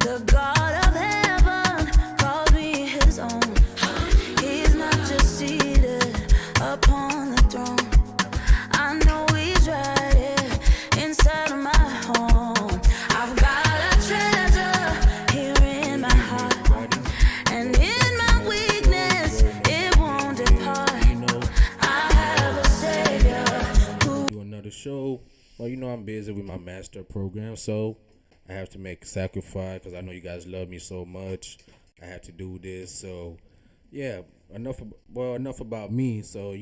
The God of heaven calls me his own. He's not just seated upon the throne. I know he's right here inside of my home. I've got a treasure here in my heart, and in my weakness it won't depart. I have a Savior who Do another show. Well, I'm busy with my master program, so I have to make a sacrifice because I know you guys love me so much. I have to do this, so yeah. Enough about me. So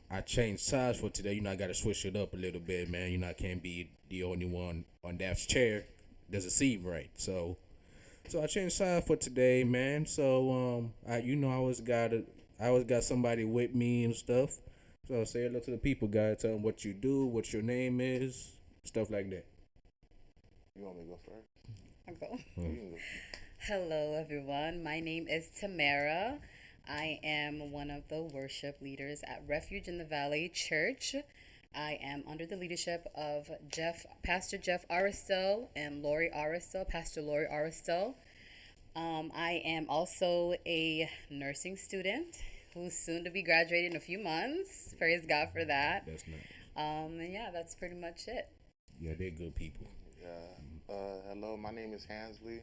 I changed sides for today. I got to switch it up a little bit, man. I can't be the only one on that chair. Doesn't seem right. So I changed sides for today, man. So I always got somebody with me and stuff. So say hello to the people, guys. Tell them what you do, what your name is, stuff like that. You want me to go first? I'll go. You can go. Hello, everyone. My name is Tamara. I am one of the worship leaders at Refuge in the Valley Church. I am under the leadership of Pastor Jeff Aristel and Pastor Lori Aristel. I am also a nursing student who's soon to be graduating in a few months. Praise God for that. That's nice. And yeah, that's pretty much it. Yeah, they're good people. Yeah. Hello, my name is Hansley.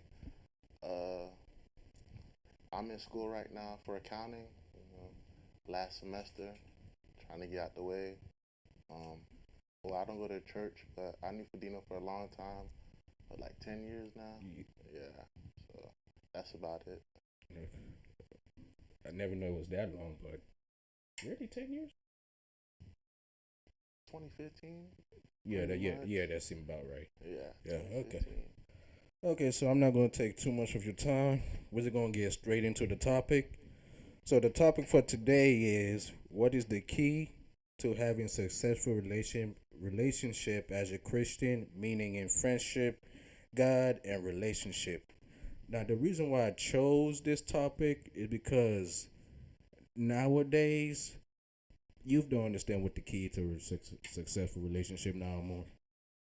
I'm in school right now for accounting. Last semester, trying to get out the way. I don't go to church, but I knew Fadino for a long time, for like 10 years now. Yeah. So that's about it. I never knew it was that long, but really 10 years? 2015? Yeah, that seemed about right. Yeah. Yeah, okay. 2015. Okay, so I'm not going to take too much of your time. We're just going to get straight into the topic. So the topic for today is, what is the key to having successful relationship as a Christian, meaning in friendship, God, and relationship? Now, the reason why I chose this topic is because nowadays, youth don't understand what the key to a successful relationship now more.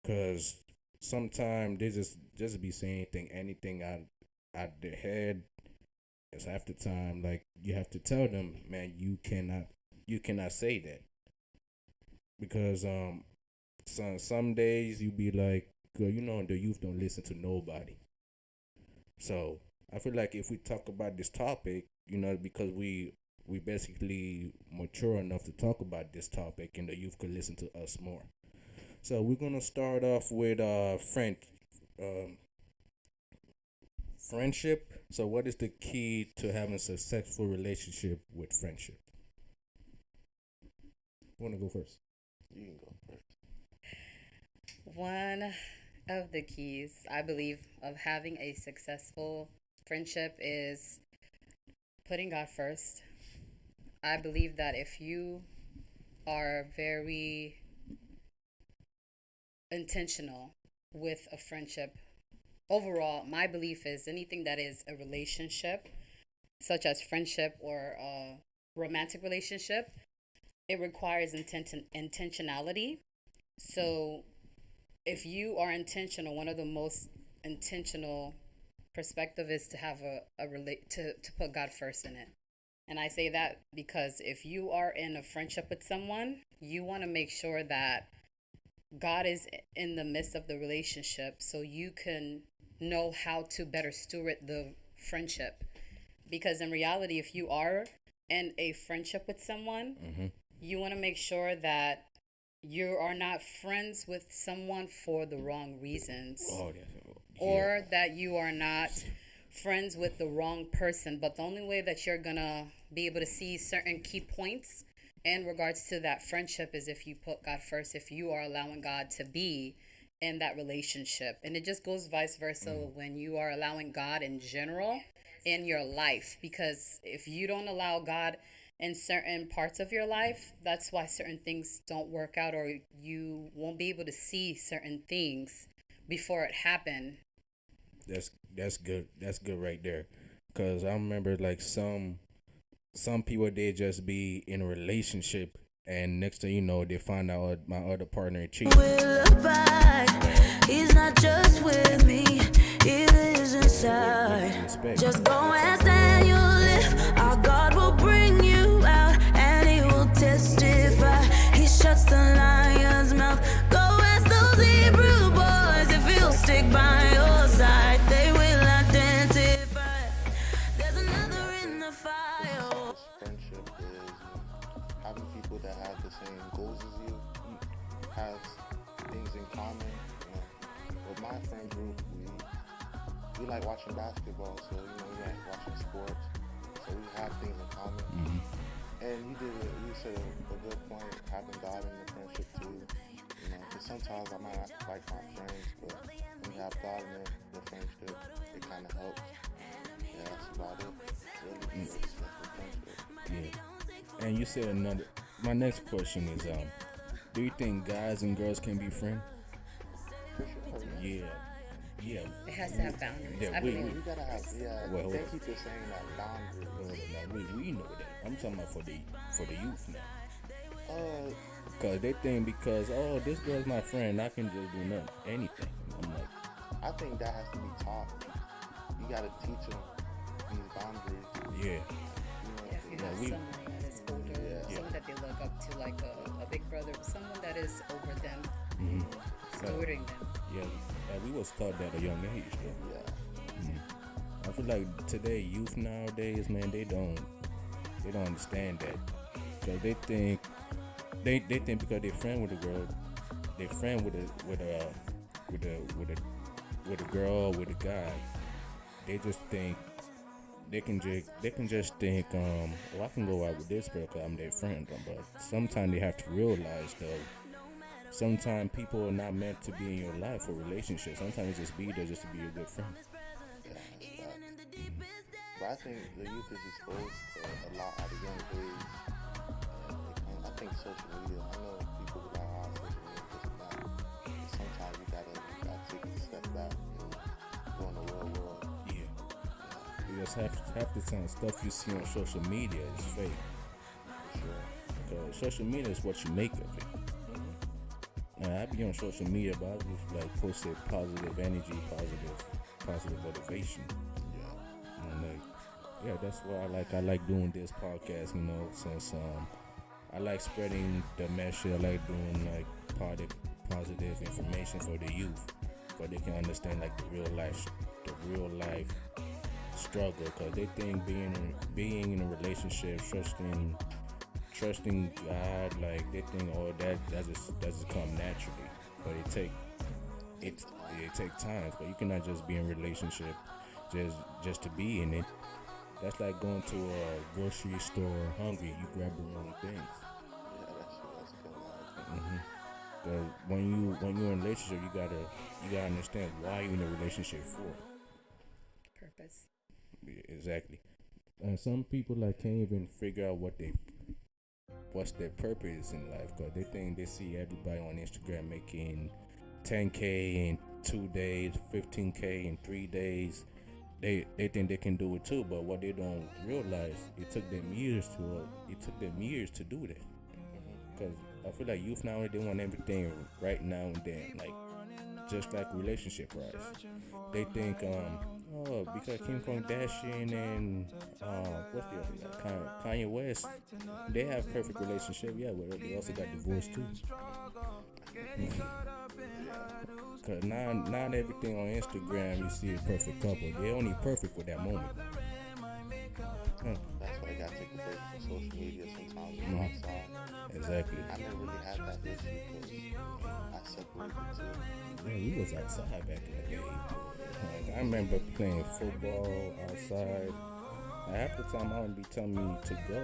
Because sometimes they just be saying anything out their head. It's half the time, like, you have to tell them, man, you cannot say that. Because some days you be like, the youth don't listen to nobody. So I feel like if we talk about this topic, because we basically mature enough to talk about this topic, and the youth could listen to us more. So we're gonna start off with friendship. So what is the key to having a successful relationship with friendship? You wanna go first? You can go first. One of the keys, I believe, of having a successful friendship is putting God first. I believe that if you are very intentional with a friendship, overall, my belief is anything that is a relationship, such as friendship or a romantic relationship, it requires intentionality. So if you are intentional, one of the most intentional perspective is to have to put God first in it. And I say that because if you are in a friendship with someone, you want to make sure that God is in the midst of the relationship so you can know how to better steward the friendship. Because in reality, if you are in a friendship with someone, you want to make sure that you are not friends with someone for the wrong reasons. Or that you are not friends with the wrong person. But the only way that you're going to be able to see certain key points in regards to that friendship is if you put God first, if you are allowing God to be in that relationship. And it just goes vice versa when you are allowing God in general in your life. Because if you don't allow God in certain parts of your life, that's why certain things don't work out, or you won't be able to see certain things before it happened. That's good. That's good right there. Cause I remember like some people, they just be in a relationship, and next thing you know, they find out my other partner cheating. will abide. He's not just with me, he lives in respect. Just go and stand your lift. Our God will bring you out and he will testify. He shuts the lion's mouth. Go ask those Hebrew boys if he'll stick by your side. They will identify. There's another in the fire. This friendship is having people that have the same goals as you, have things in common. With my friend group, we like watching basketball, so we like watching sports, so we have things in common. And you said a good point, having God in the friendship too. Because sometimes I might not like my friends, but when you have God in the friendship, it kind of helps. Yeah, that's about it. Really good friendship. Yeah. And you said another. My next question is, do you think guys and girls can be friends? For sure. Yeah. Yeah. It has to have boundaries. Yeah, I believe. You gotta have, Well, they keep just saying that boundary. We know that. I'm talking about for the youth now. Cause they think because this girl's my friend, I can just do anything. I'm like, I think that has to be taught. You gotta teach them these boundaries. yeah. If you have someone that is older, someone that they look up to, like a big brother, someone that is over them, stewarding them. Yeah. We was taught that at a young age, though. Yeah. I feel like today youth nowadays, man, they don't understand that, because they think because they're friend with a girl, they're friend with a girl, with a guy, they just think they can just think I can go out with this girl because I'm their friend. But sometimes they have to realize though, sometimes people are not meant to be in your life for relationships. Sometimes it's just be there just to be a good friend. Yeah, but I think the youth is exposed to a lot at a young age. And I think social media, I know people who like social media this and that, but sometimes you gotta take a step back and go in the real world. Yeah. Because half the time stuff you see on social media is fake. For sure. Because social media is what you make of it. I be on social media, but I just like posted positive energy, positive motivation. Yeah. And that's why I like doing this podcast, since I like spreading the message. I like doing like positive information for the youth, so they can understand like the real life struggle. Because they think being in a relationship, trusting God, like they think that just come naturally, but it take time. But you cannot just be in a relationship just to be in it. That's like going to a grocery store hungry. You grab the wrong things. Yeah, that's a good line. Cause when you're in a relationship, you gotta understand why you're in a relationship for. Purpose. Yeah, exactly. And some people can't even figure out what's their purpose in life, because they think they see everybody on Instagram making 10K in 2 days, 15K in 3 days. They think they can do it too, but what they don't realize, it took them years to do that. Because I feel like youth now, they want everything right now and then, like just like relationship wise. They think because Kim Kardashian and what's the other guy, Kanye West, they have perfect relationship. Yeah, but they also got divorced too. Cause not everything on Instagram you see a perfect couple. They're only perfect for that moment. That's why you gotta take a break from social media sometimes and go outside. Exactly. I never really had that issue because I separated too. Man, we was outside back in the day. Like, I remember playing football outside. Half the time, I would be telling me to go.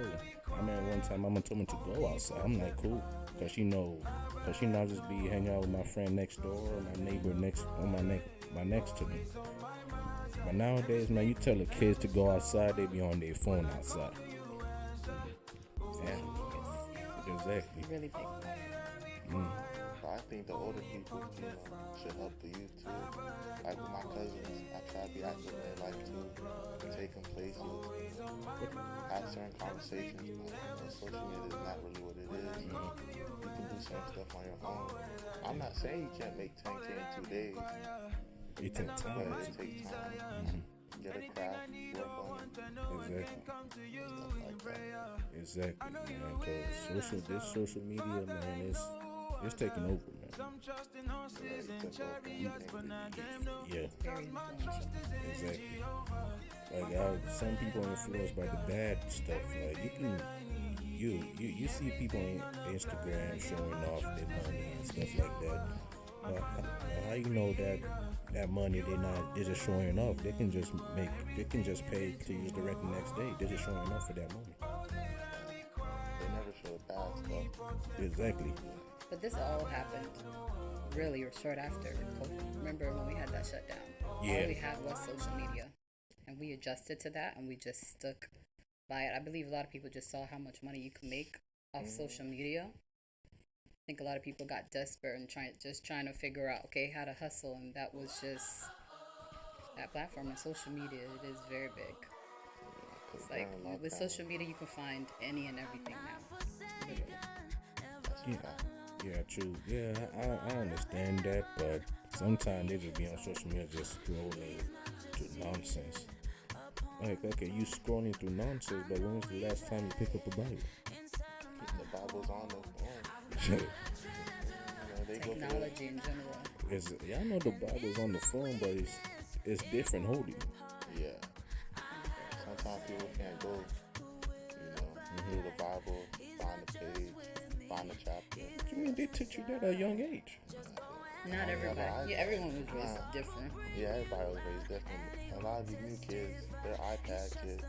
I remember one time, Mama told me to go outside. I'm like, cool, cause she know I just be hanging out with my friend next door, my neighbor next to me. But nowadays, man, you tell the kids to go outside, they be on their phone outside. Yeah, exactly. Really big. But I think the older people, should help the youth too. Like with my cousins, I try to be active in their life too, take them places, have certain conversations. Social media is not really what it is. You can do certain stuff on your own. I'm not saying you can't make 10K in 2 days. It takes time. But it takes time. get a craft, work on it, Exactly. stuff like that. Exactly, man. Cause this social media, man, it's taking over, man. Yeah, Very influential. exactly. Like some people are influenced by the bad stuff. Like you see people on Instagram showing off their money and stuff like that. How you know that money they're just showing off? They can just pay to use the rent the next day. They're just showing off for that money. They never show bad stuff. Exactly. But this all happened really short after COVID. Remember when we had that shutdown? Yeah. All we had was social media. And we adjusted to that and we just stuck by it. I believe a lot of people just saw how much money you can make off social media. I think a lot of people got desperate and trying to figure out, okay, how to hustle. And that was just that platform. And social media, it is very big. It's like with social media, you can find any and everything now. Literally. Yeah, true. Yeah, I understand that, but sometimes they just be on social media just scrolling to nonsense. Like, okay, you scrolling through nonsense, but when was the last time you picked up a Bible? The Bible's on the phone. They go through Technology in general. I know the Bible's on the phone, but it's different holding. Yeah. Sometimes people can't go, through the Bible, find the page, find the chapter. You mean they teach you that at a young age? Not everybody. Yeah, everyone was raised different. Yeah, everybody was raised different. A lot of these new kids, they're iPad kids.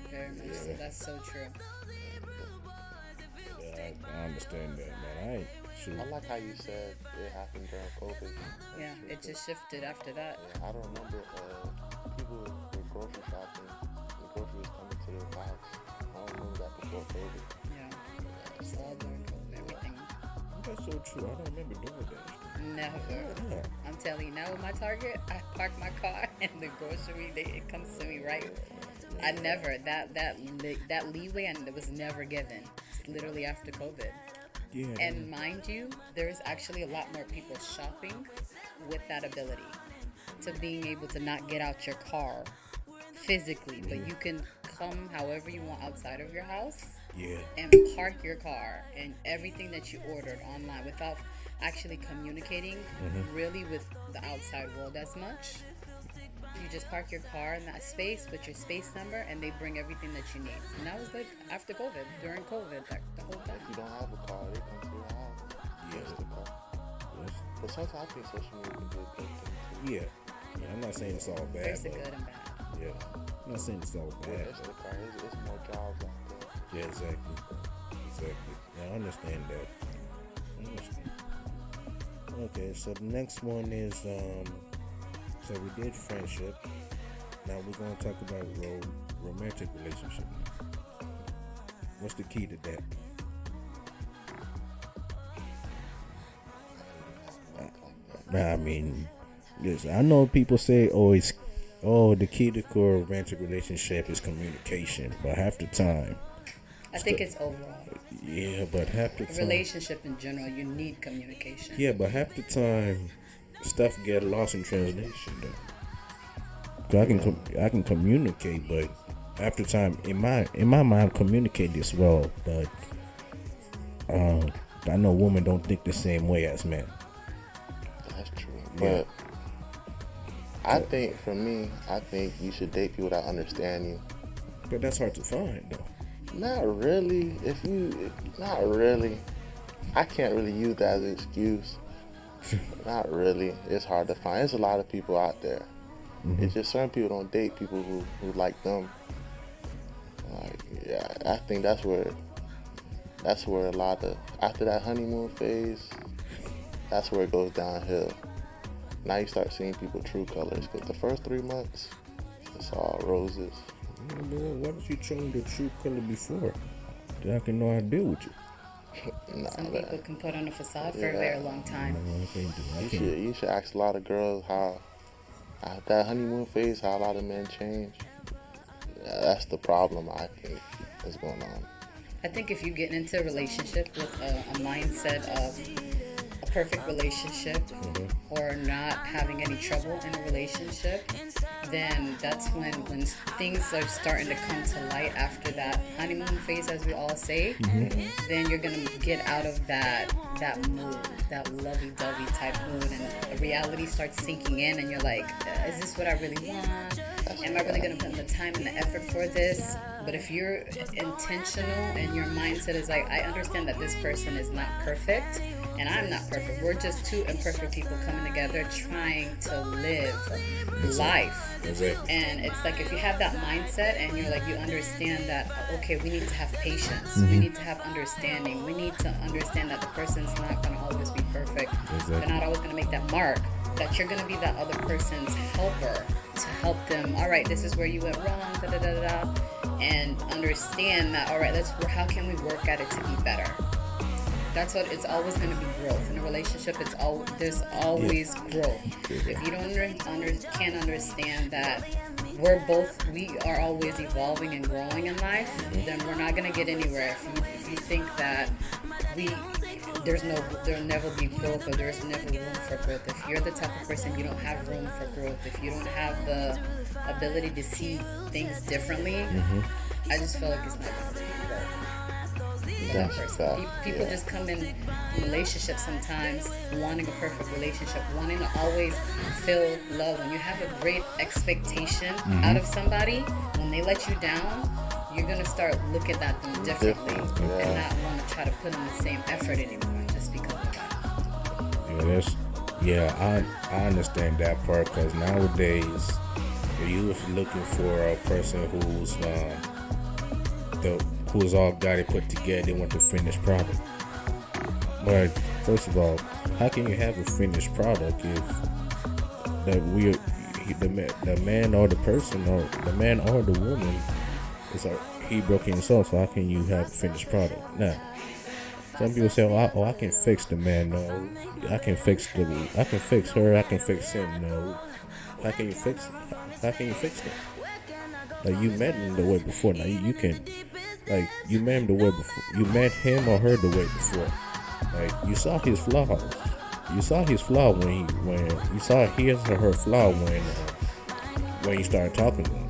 Very much so. That's so true. Yeah, I understand that, man. I ain't sure. I like how you said it happened during COVID. Yeah, it just shifted after that. Yeah, I don't remember people were grocery shopping. The grocery was coming to their house. I don't remember that before COVID. Yeah, it's all during COVID, everything. That's so true. I don't remember doing that. Never. Yeah. I'm telling you, now with my Target, I park my car and the grocery, it comes to me right. I never, that leeway, and it was never given. It's literally after COVID. Yeah. And mind you, there's actually a lot more people shopping with that ability to being able to not get out your car physically, but you can come however you want outside of your house and park your car and everything that you ordered online without actually communicating really with the outside world as much. You just park your car in that space with your space number and they bring everything that you need. And that was like after COVID, during COVID, the whole time. If you don't have a car, they come to your house. Yes. The car. Yes. But sometimes I think social media can do a good thing too. Yeah. I'm not saying it's all bad. There's the but good and bad. Yeah. I'm not saying it's all Yeah, bad. it's the car. It's more jobs out there. Yeah, exactly. Yeah, I understand that. Okay, so the next one is so we did friendship. Now we're going to talk about romantic relationship. What's the key to that? I mean, listen, I know people say, the key to a romantic relationship is communication, but half the time, I think it's overall. yeah, but half the time, Relationship in general, you need communication. yeah, but half the time, stuff get lost in translation though. 'Cause I can communicate, but half the time, in my mind, I communicate this well, but I know women don't think the same way as men. That's true. Yeah. But I think for me, you should date people that understand you. But that's hard to find though. Not really. Not really. I can't really use that as an excuse. Not really. It's hard to find. There's a lot of people out there. It's just certain people don't date people who like them. Like, yeah, I think that's where a lot of, after that honeymoon phase, that's where it goes downhill. Now you start seeing people true colors, because the first 3 months, it's all roses. Yeah, man, why don't you show me the true color before? Then I can know how to deal with you. Some people can put on a facade for a very long time. No, I can't do it. You should ask a lot of girls how, after that honeymoon phase, how a lot of men change. Yeah, that's the problem I think is going on. I think if you get into a relationship with a mindset of a perfect relationship or not having any trouble in a relationship, then that's when things are starting to come to light after that honeymoon phase, as we all say, then you're gonna get out of that mood, that lovey-dovey type mood, and reality starts sinking in, and you're like, is this what I really want? Am I really gonna put in the time and the effort for this? But if you're intentional and your mindset is like, I understand that this person is not perfect and I'm not perfect. We're just two imperfect people coming together trying to live life. And it's like, if you have that mindset and you're like, you understand that, okay, we need to have patience. We need to have understanding. We need to understand that the person's not going to always be perfect. They're not always going to make that mark. That you're going to be that other person's helper to help them. All right, this is where you went wrong, and understand that, all right, how can we work at it to be better? That's what it's always going to be, growth in a relationship. There's always growth. If you can't understand that we are always evolving and growing in life, then we're not going to get anywhere. If you think that there'll never be growth, or there's never room for growth. If you're the type of person you don't have room for growth, if you don't have the ability to see things differently, I just feel like it's not going to be growth. That person. People just come in relationships sometimes wanting a perfect relationship, wanting to always feel love. When you have a great expectation out of somebody, when they let you down, you're going to start looking at them differently and not want to try to put in the same effort anymore just because of that. I understand that part, because nowadays you if looking for a person who's all got it put together, they want the finished product. But first of all, how can you have a finished product if the man or the person, or the man or the woman, he broke himself? So how can you have a finished product? Now, some people say, I can fix the man. No, I can fix her. I can fix him. No, how can you fix it? How can you fix it? Like, you met him the way before. Now you can, like, you met him the way before. You met him or her the way before. Like, you saw his flaws. You saw his flaw when you saw his or her flaw when you started talking to him.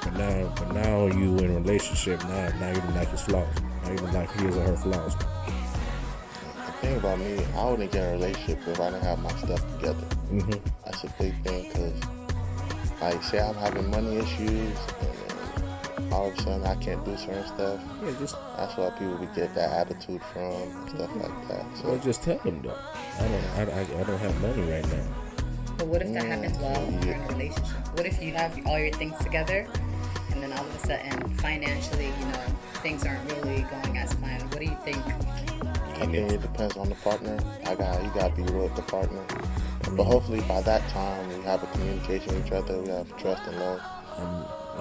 But now you in a relationship. Now you don't like his flaws. Now you don't like his or her flaws. The thing about me, I wouldn't get in a relationship if I didn't have my stuff together. That's a big thing, because, like, say I'm having money issues, and all of a sudden I can't do certain stuff. That's why people would get that attitude from and stuff like that. So, well, just tell them though. I don't have money right now. But what if that happens while you're in a relationship? What if you have all your things together, and then all of a sudden, financially, things aren't really going as planned? What do you think? I think it depends on the partner. You gotta be real with the partner. But hopefully by that time we have a communication with each other, we have trust and love.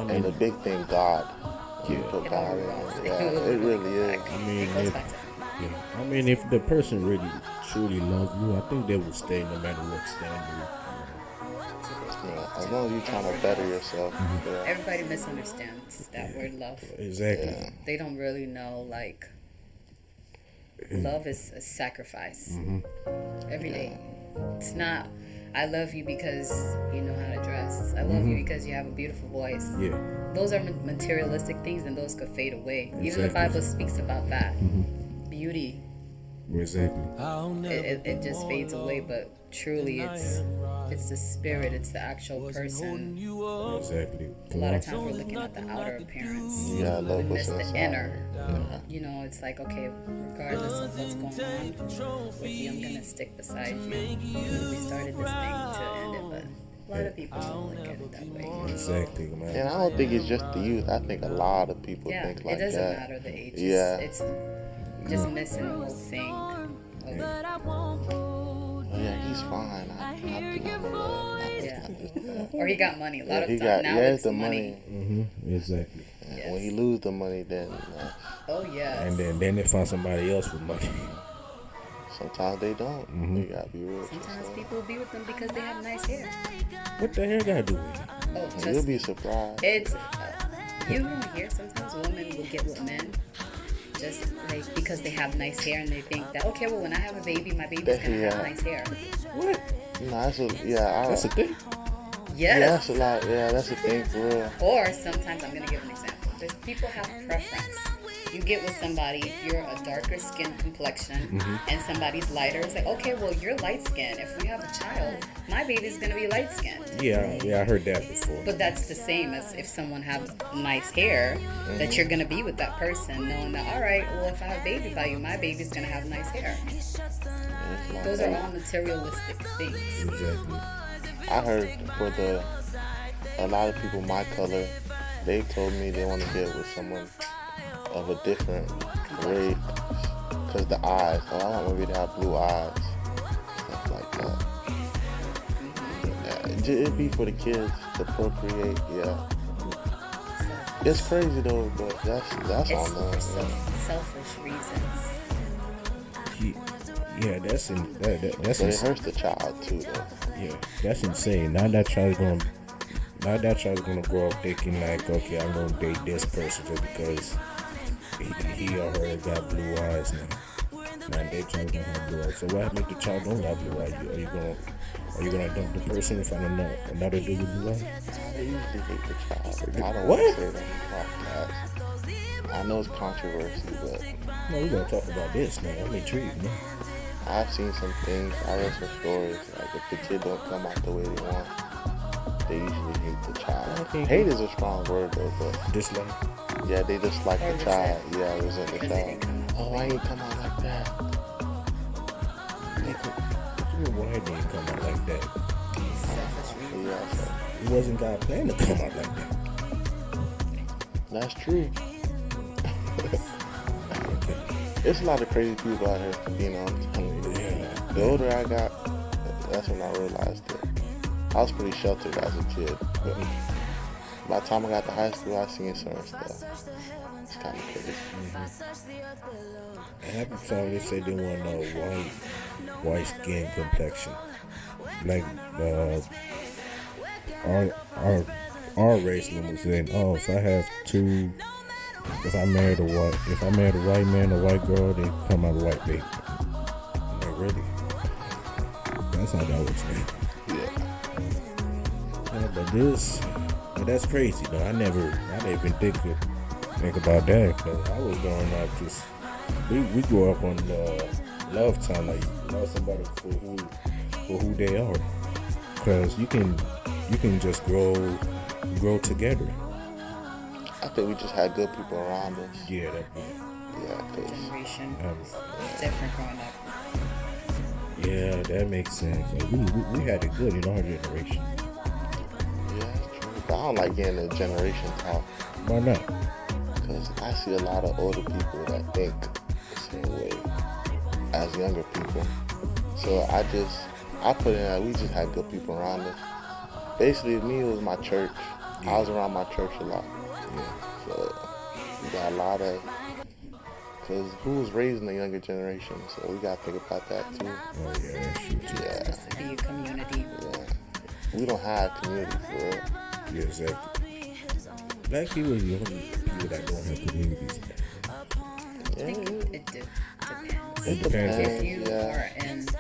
And the big thing, God. You put God in it. Yeah, it really is. If the person really truly loves you, I think they will stay no matter what standard. Yeah, as long as you're trying to better yourself. Everybody misunderstands that word love. Exactly. Yeah. They don't really know, like, love is a sacrifice. Every day. It's not, I love you because you know how to dress. I love you because you have a beautiful voice. Yeah. Those are materialistic things, and those could fade away. Exactly. Even the Bible speaks about that. Beauty. Exactly. It just fades away, but truly it's the spirit, it's the actual person. Exactly. A lot of times we're looking at the outer appearance. Yeah, I love we miss what's the inside. inner. It's like, okay, regardless of what's going on with you, I'm gonna stick beside you. We started this thing to end it, but a lot of people don't look at it that way. Exactly, man. And I don't think it's just the youth. I think a lot of people think like that. It doesn't matter the age. Yeah. It's just missing the whole thing. Yeah, he's fine. I think I'm in love. Or he got money. A lot of times now it's the money. Exactly. Yes. When he lose the money, then. Oh yeah. And then they find somebody else with money. Sometimes they don't. You gotta be real. Sometimes people will be with them because they have nice hair. What the hair gotta do with it? You'll be surprised. It's you hear sometimes women will get with men just like because they have nice hair and they think that okay, well when I have a baby, my baby's gonna have nice hair. What? No, that's a That's a thing. Yes. Yeah, that's a lot. Yeah, that's a thing for real. Or sometimes, I'm gonna give an example. There's people have preference. You get with somebody, if you're a darker skin complexion and somebody's lighter, it's like, okay, well, you're light skinned. If we have a child, my baby's gonna be light skinned. Yeah, I heard that before. But that's the same as if someone has nice hair, that you're gonna be with that person, knowing that, all right, well, if I have a baby by you, my baby's gonna have nice hair. Those are all materialistic things. Exactly. I heard for a lot of people my color, they told me they want to get with someone of a different race because the eyes. Oh, I want my baby to have blue eyes, stuff like that. Yeah, it'd be for the kids to procreate. Yeah, it's crazy though, but that's It's all for known. selfish reasons. Yeah, that's But it hurts the child too, though. Yeah, that's insane. Now that child's gonna grow up thinking like, okay, I'm gonna date this person just because he or her got blue eyes now. Now they child don't have blue eyes. So what make the child don't have blue eyes? Are you gonna dump the person and find another dude with blue eyes? I usually hate the child. I don't What? want to say that on podcast. I know it's controversy, but No, we're gonna talk about this now. I'm intrigued, man. I've seen some things, I read some stories, like if the kid don't come out the way they want, they usually hate the child. Okay. Hate is a strong word though, but Dislike. yeah, they dislike Or the child. resent. Yeah, resent the Because they didn't child. come out. Oh, I ain't come out like that. Why didn't come out like that? Selfish reasons. Yeah, so It wasn't God plan to come out like that. that's true. It's a lot of crazy people out here, you know. I'm telling you. Yeah. The older I got, that's when I realized that I was pretty sheltered as a kid. But by the time I got to high school, I seen certain stuff. It's kind of crazy. And half the time they say they want a white skin complexion. Like our race was saying, oh, if I married a white man, a white girl, they come out a white baby. Like really? That's how that works, man. Yeah. But that's crazy though. I never even think about that because I was growing up just we grew up on love time, like love somebody for who they are, because you can just grow together. I think we just had good people around us. Yeah, Yeah, 'cause Generation was different growing up. yeah, that makes sense. Like, we had it good in our generation. yeah, it's true. But I don't like getting the generation talk Why not? because I see a lot of older people that think the same way as younger people. So I put in that we just had good people around us. Basically, me, it was my church. I was around my church a lot. So we got a lot of, because who was raised in the younger generation? So we got to think about that too. Oh yeah, that's true too. Yeah, Just to be a community. yeah. We don't have community for real. Yeah, exactly. Black people are the only people that don't have communities. I think it depends. It depends. If you Yeah. are in the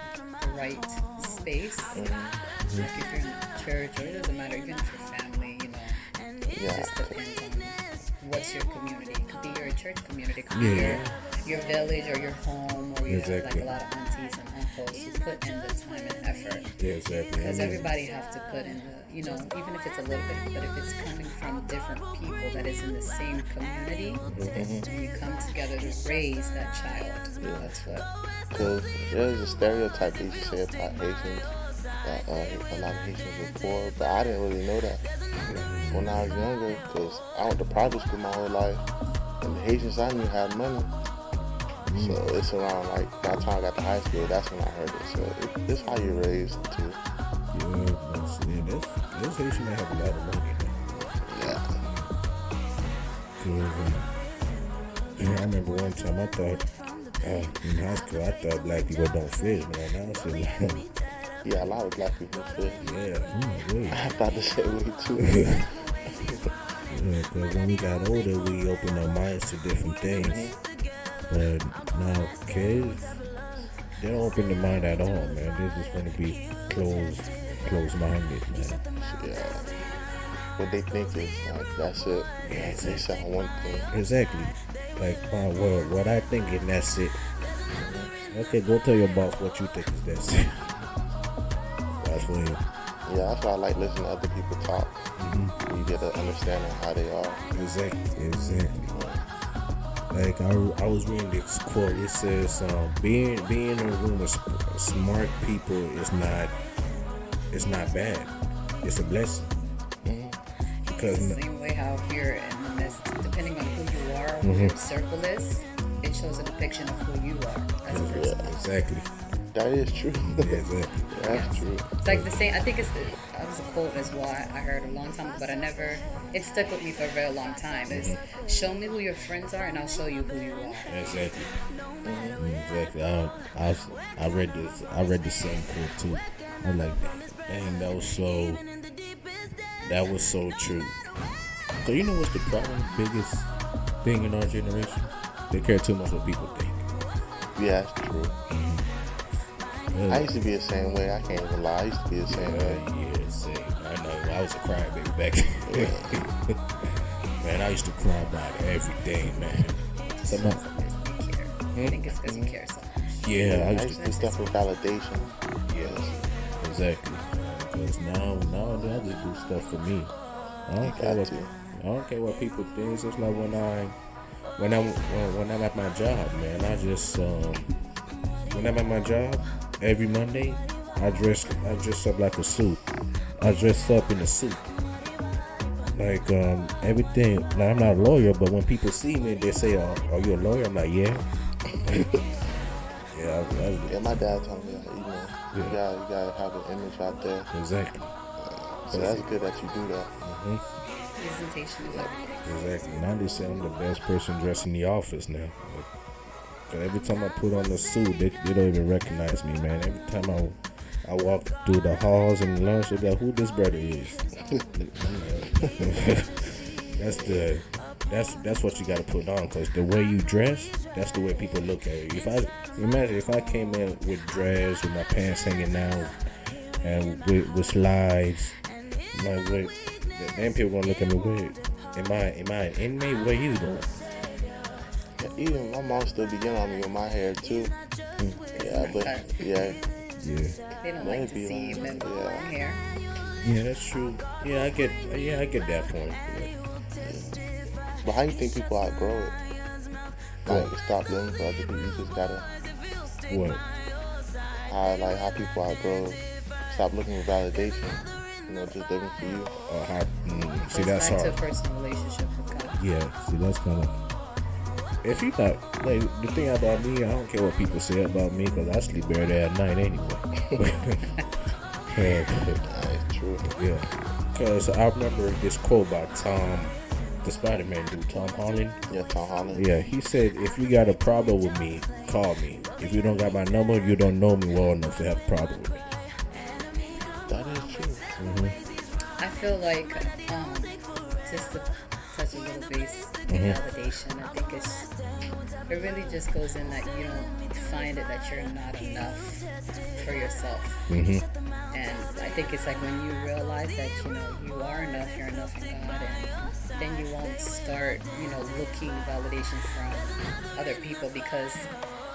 right space, like if you're in a church, or it doesn't matter, even if you're family, it Yeah. just depends on what's your community. It could be your church community, it could be Yeah. your village or your home, or you Exactly. have like a lot of aunties and uncles who put in the time and effort. Yeah, exactly. Because everybody have to put in the, even if it's a little bit, but if it's coming from different people that is in the same community, when you come together to raise that child, that's what. Because there's a stereotype they used to say about Haitians, that a lot of Haitians were poor, but I didn't really know that when I was younger, because I went to private school my whole life, and the Haitians I knew had money. So it's around, like, by the time I got to high school, that's when I heard it. So it's how you're raised, too. Yeah, that's Haitian that have a lot of money. Yeah. I remember one time I thought, in high school, I thought black people don't fit, man. Now I said, Yeah, a lot of black people fit. yeah, I thought the same way, too. yeah, because when we got older, we opened our minds to different things. But now kids, they don't open their mind at all, man. They just want to be closed-minded, man. Yeah. What they think is like that's it. Yeah, they say one thing. Exactly. Like what I think, and that's it. Okay, go tell your boss what you think is that's it. That's what. Yeah, that's why I like listening to other people talk. You get an understanding of how they are. Exactly. Like I was reading this quote. It says, being in a room with smart people is not bad. It's a blessing. Because The same way how if you're in the midst, depending on who you are, who your circle is, it shows a depiction of who you are as a person. exactly. That is true. Exactly. That's true. It's like the same. I think that was a quote as well. I heard a long time ago, but it stuck with me for a very long time. Is show me who your friends are, and I'll show you who you are. Exactly. Exactly. I read the same quote too. I'm like, dang, that was so true. So you know what's the problem? Biggest thing in our generation? They care too much what people think. Yeah, that's true. I used to be the same way. I can't even lie. I used to be the same way. Yeah, same. I know. I was a crybaby back then. Man, I used to cry about everything, man. I think it's because you care so much. Yeah, I used to do stuff for validation. Yes, exactly. Because now I just do stuff for me. I don't care what people think. It's just like when I'm at my job, man. When I'm at my job every Monday, I dress up like a suit. I dress up in a suit. Like everything. Like, I'm not a lawyer, but when people see me, they say, "Are you a lawyer?" I'm like, "Yeah." Yeah, my dad told me that, you gotta have an image out there. Exactly. So that's good that you do that. Presentation is everything. Exactly. Now they say I'm the best person dressed in the office now. Cause every time I put on the suit, they don't even recognize me, man. Every time I walk through the halls and lunch, they be like, "Who this brother is?" That's what you gotta put on, cause the way you dress, that's the way people look at you. If I came in with dress, with my pants hanging out, and with slides, like wait, then people gonna look at me weird. Am I an inmate? Where you going? Even my mom still be getting on me with my hair too. Yeah, but yeah. They don't like to see you in long hair. Yeah, that's true. Yeah, I get that point. But how you think people outgrow it? Like stop living for other people. You just gotta. What? How people outgrow. Stop looking for validation. Just living for you. See, that's back hard. to a personal relationship with God. Yeah, see, that's kind of. If you not like the thing about me, I don't care what people say about me because I sleep better at night anyway. That's true. Yeah, because I remember this quote by the Spider-Man dude, Tom Holland. Yeah, Tom Holland. Yeah, he said, "If you got a problem with me, call me. If you don't got my number, you don't know me well enough to have a problem with me." That is true. I feel like just to touch a little base validation, I think it really just goes in that you don't find it that you're not enough for yourself. And I think it's like when you realize that you are enough, you're enough in God, and then you won't start looking validation from other people because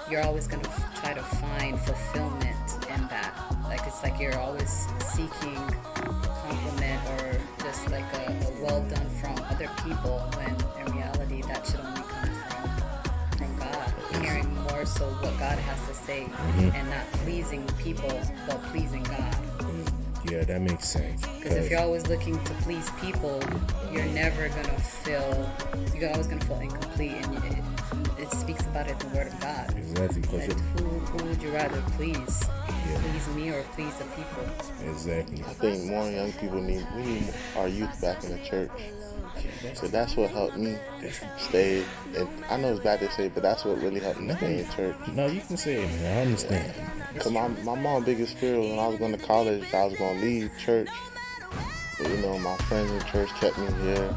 you're always going to try to find fulfillment in that. Like it's like you're always seeking compliment or just like a well done from other people when in reality that should only come from God. Hearing more so what God has to say and not pleasing people but pleasing God. Yeah, that makes sense. Because if you're always looking to please people, you're always gonna feel incomplete, and it speaks about it in the Word of God. Exactly. Like, who would you rather please? Yeah. Please me or please the people? Exactly. I think more young people we need our youth back in the church. So that's what helped me stay. And I know it's bad to say, but that's what really helped me stay in church. No, you can say it, man. I understand. Cause my mom's biggest fear when I was going to college, I was going to leave church. But, my friends in church kept me here.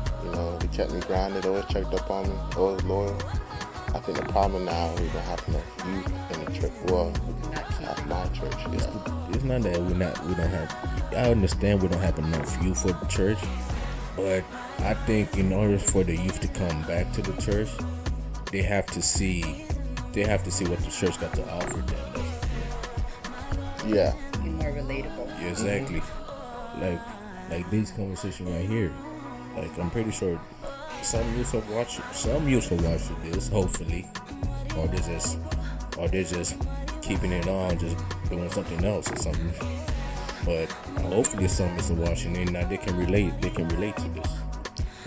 They kept me grounded, always checked up on me, always loyal. I think the problem now we don't have enough youth in the church. Well, Not at keeping. my church. Yeah. It's not that we don't have. I understand we don't have enough youth for the church, but I think in order for the youth to come back to the church, they have to see what the church got to offer them. Yeah. Be more relatable. Yeah, exactly. Like these conversations right here. Like I'm pretty sure some youth will watch this, hopefully, or they're just keeping it on, just doing something else or something. But hopefully some is watching it now they can relate to this.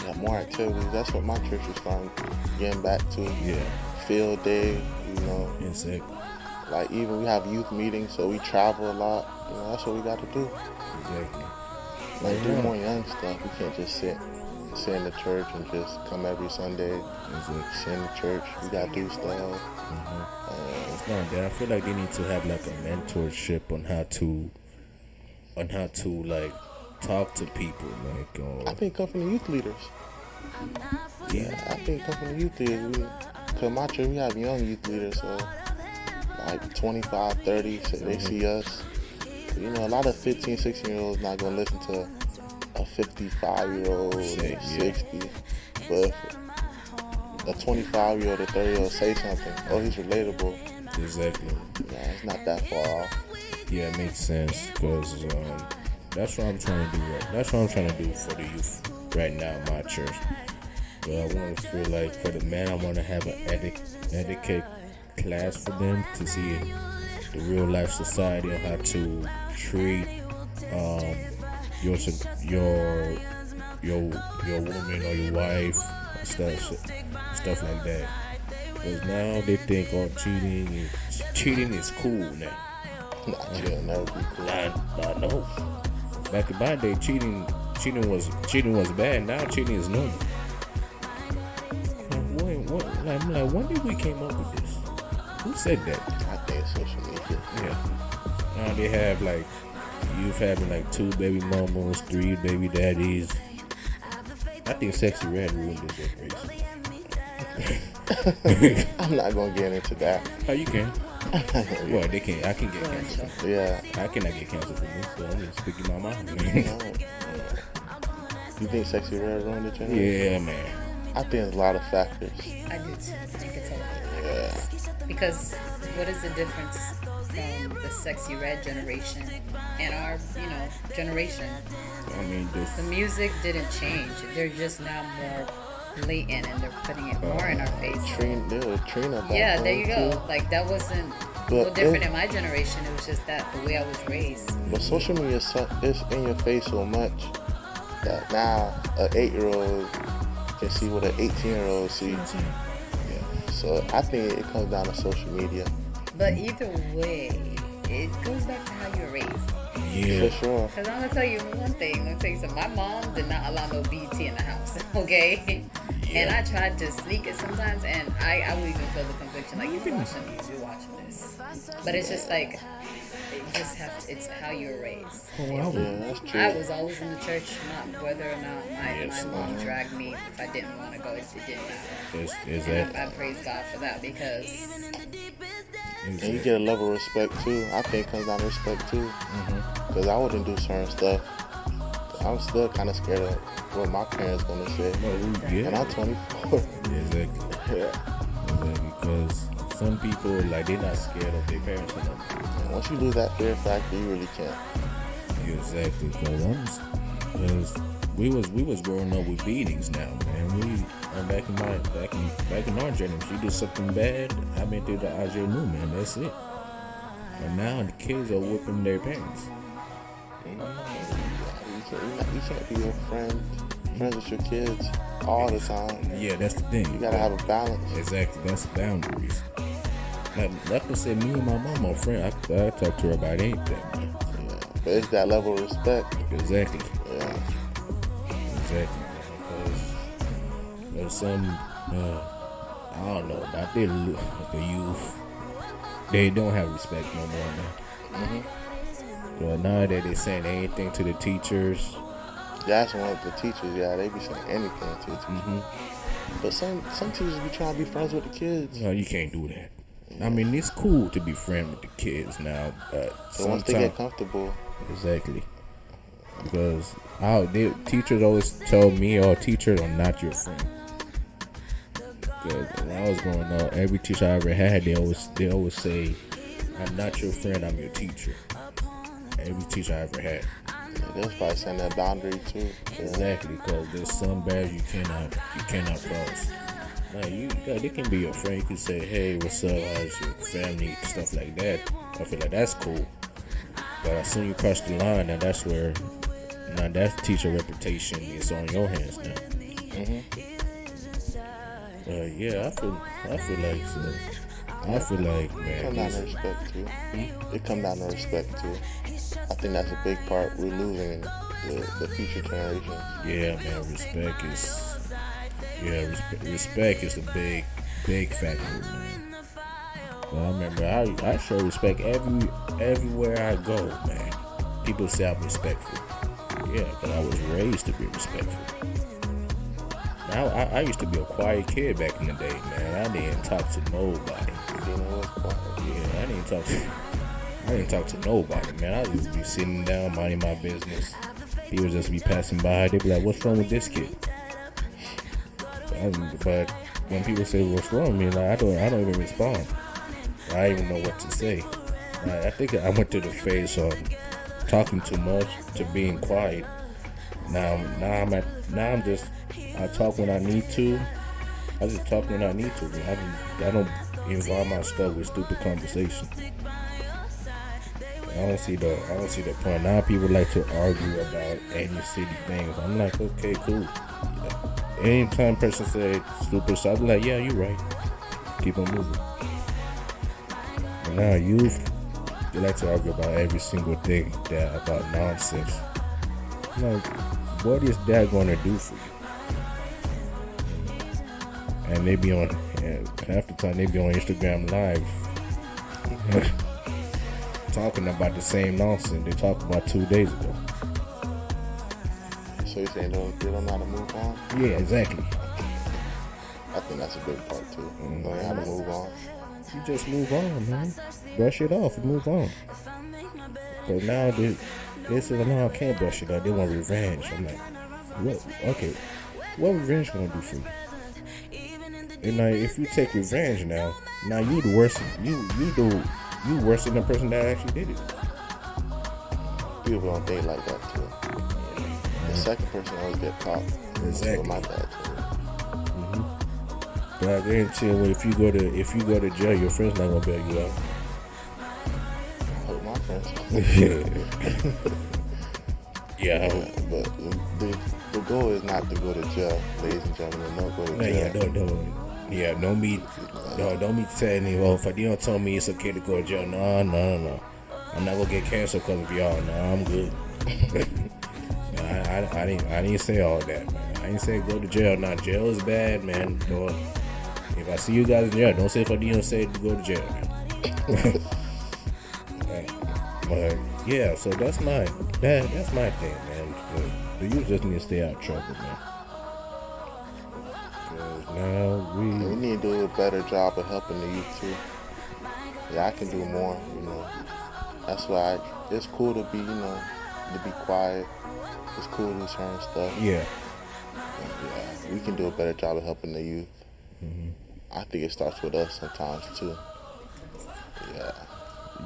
Yeah, more activities. That's what my church is starting getting back to. Yeah, Field day, exactly. Like even we have youth meetings, so we travel a lot. That's what we got to do. Exactly. Like do more young stuff. We can't just sit in the church and just come every Sunday. Exactly. Sit in the church. We got to do stuff. It's not that. I feel like they need to have like a mentorship on how to like talk to people. I think come from the youth leaders. Yeah. I think come from the youth leaders. Cause my church we have young youth leaders, so like 25, 30, so they see us. A lot of 15, 16-year-olds not gonna listen to a 55-year-old, 60. But if a 25-year-old or 30-year-old say something, oh, he's relatable. Exactly. Yeah, it's not that far off. Yeah, it makes sense because that's what I'm trying to do. That's what I'm trying to do for the youth right now in my church. But I want to feel like for the men, I want to have an etiquette class for them to see the real life society on how to treat your woman or your wife, stuff like that. Because now they think cheating is cool now. Nah, chill, never be cool. No. Back in my day, cheating was bad. Now cheating is normal. I'm like, when did we came up with this? Who said that? I think it's social media. Yeah. Now they have like youth having like 2 baby mamas, 3 baby daddies. I think Sexy Red ruined this generation. I'm not gonna get into that. Oh, you can. Well, they can. I can get canceled. Yeah. I cannot get canceled for this. So I'm just speaking my mind. You think Sexy Red ruined the generation? Yeah, man. I think there's a lot of factors. I do too. I think it's a lot. Because what is the difference from the Sexy Red generation and our, generation? I mean, The music didn't change. They're just now more blatant and they're putting it more in our face. Trina back Yeah, there then, you go. too. Like that wasn't But different in my generation. It was just that the way I was raised. But social media is in your face so much that now an 8-year-old can see what an 18-year-old sees. Yeah. So I think it comes down to social media. But either way, it goes back to how you were raised. Yeah. For sure. Because I'm going to tell you one thing. I'm going to tell you something. My mom did not allow no BT in the house, okay? And I tried to sneak it sometimes, and I would even feel the conviction, like, you're watching this. But it's just like, it's how you were raised. Yeah, that's true. I was always in the church, not whether or not my mom dragged me. If I didn't want to go, it didn't matter. And I praise God for that because... And you get a level of respect too. I think it comes down to respect too. Because I wouldn't do certain stuff. I'm still kind of scared of what my parents gonna say. Yeah. And I'm 24. Exactly. Yeah. Exactly. Because some people, like, they're not scared of their parents enough. And once you lose that fear factor, you really can't. Yeah, exactly. Because we was growing up with beatings now, man. Back in our generation, you do something bad, I've been through the AJ Newman, that's it. And now the kids are whipping their parents. You can't be friends with your kids all the time. Yeah, that's the thing. You gotta have a balance. Exactly, that's the boundaries. Like I said, me and my mom are friends. I talk to her about anything, man. Yeah. But it's that level of respect. Exactly. Yeah. Exactly. Because some, I don't know, about the youth, they don't have respect no more, man. Well, now that they're saying anything to the teachers, That's one of the teachers. Yeah, they be saying anything to the teacher. But some teachers be trying to be friends with the kids. No, you can't do that. I mean, it's cool to be friends with the kids now, but So once they get comfortable, exactly, because teachers always tell me, "Oh, teachers are not your friend." Because when I was growing up, every teacher I ever had, they always say, "I'm not your friend, I'm your teacher." Every teacher I ever had. they'll probably send that boundary too. Exactly, because there's some barriers you cannot cross. They can be your friend. You can say, "Hey, what's up? How's your family?" Stuff like that. I feel like that's cool. But as soon as you cross the line, now that's where that teacher reputation is on your hands now. Yeah, I feel like man. Come down to respect too. It come down to respect too. I think that's a big part we're losing in the future generations. Yeah, man. Respect is a big factor, man. But I remember I show respect everywhere I go, man. People say I'm respectful. Yeah, because I was raised to be respectful. Now I used to be a quiet kid back in the day, man. I didn't talk to nobody. Yeah, I didn't talk to nobody, man. I used to be sitting down, minding my business. People just be passing by. They be like, "What's wrong with this kid?" But when people say what's wrong with me, like, I don't even respond. I don't even know what to say. I think I went through the phase of talking too much to being quiet. Now I talk when I need to. I just talk when I need to. I don't involve myself with stupid conversation. I don't see the point. Now people like to argue about any city things. I'm like, okay, cool. Anytime a person says stupid stuff, I'm like, yeah, you're right. Keep on moving. And now youth, they like to argue about every single thing about nonsense. I'm like, what is that going to do for you? And they be on, half the time they be on Instagram Live talking about the same nonsense they talked about 2 days ago. So you're saying they don't know how to move on? Yeah, exactly. I think that's a big part too. Knowing how to move on. You just move on, man. Brush it off and move on. But now they say, no, I can't brush it off. They want revenge. I'm like, what? Okay, what revenge gonna do for you? And now, if you take revenge now you the worst. You worse than the person that actually did it. People don't think like that too. The second person always get caught. Exactly. My dad too. But I guarantee you, if you go to jail, your friend's not gonna bail you out. I hope my friends. Yeah. But the goal is not to go to jail, ladies and gentlemen. Don't go to jail. Don't be telling me, "Oh, Fadino told me it's okay to go to jail." No. I'm not gonna get canceled because of y'all. No, I'm good. I didn't say all that, man. I didn't say go to jail. Nah, jail is bad, man. If I see you guys in jail, don't say Fadino said to go to jail, man. But yeah, so that's my thing, man. The youth just need to stay out of trouble, man. Now we need to do a better job of helping the youth too. Yeah, I can do more, That's why it's cool to be, to be quiet. It's cool to do certain stuff. Yeah. We can do a better job of helping the youth. I think it starts with us sometimes too. Yeah.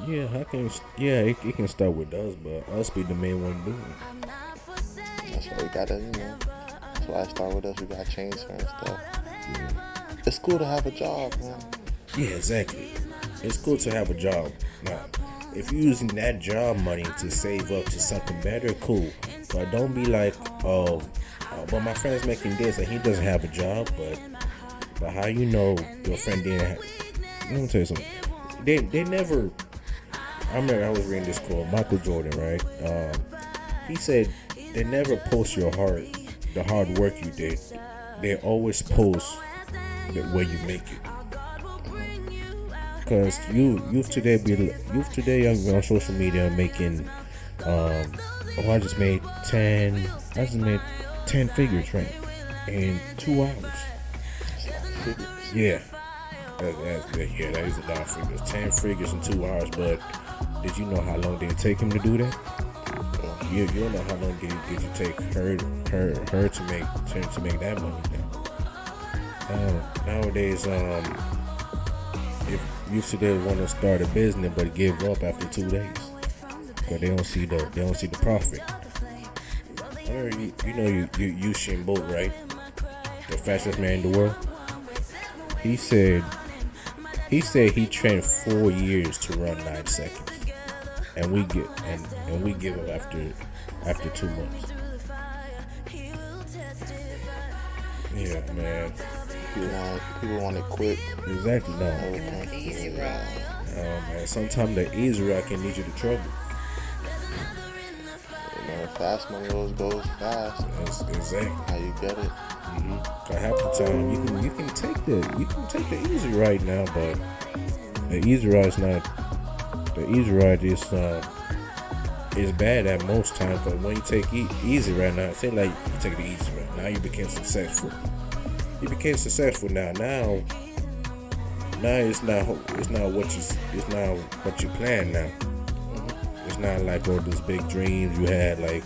Yeah, it can start with us, but us be the main one doing it. That's why we gotta, that's why it start with us. We gotta change certain stuff. Yeah. It's cool to have a job, man. Yeah, exactly. It's cool to have a job. Now, if you're using that job money to save up to something better, cool. But don't be like, but my friend's making this and he doesn't have a job, but how you know your friend didn't have... Let me tell you something. They never... I remember I was reading this quote, Michael Jordan, right? He said, they never post the hard work you did. They always post where you make it. Because youth today on social media making oh, I just made 10 figures, right? In 2 hours. Yeah. That is a lot of figures. 10 figures in 2 hours, but did you know how long did it take him to do that? You don't know how long did you take her to make that money now. Nowadays, if you should want to start a business but give up after 2 days because they don't see the profit. You know Usain Bolt, right? The fastest man in the world. He said he trained 4 years to run 9 seconds, and we give up after 2 months. Yeah, man. People want it quick. Exactly. No. The easy route. Man, sometimes the easy route can lead you to trouble. Fast money always goes fast. That's exactly how you get it. So half the time you can take the easy ride now, but the easy ride is not. The easy ride is bad at most times. But when you take easy right now, say like you take the easy ride, now you became successful. You became successful now. Now it's not what you planned now. It's not like all those big dreams you had. Like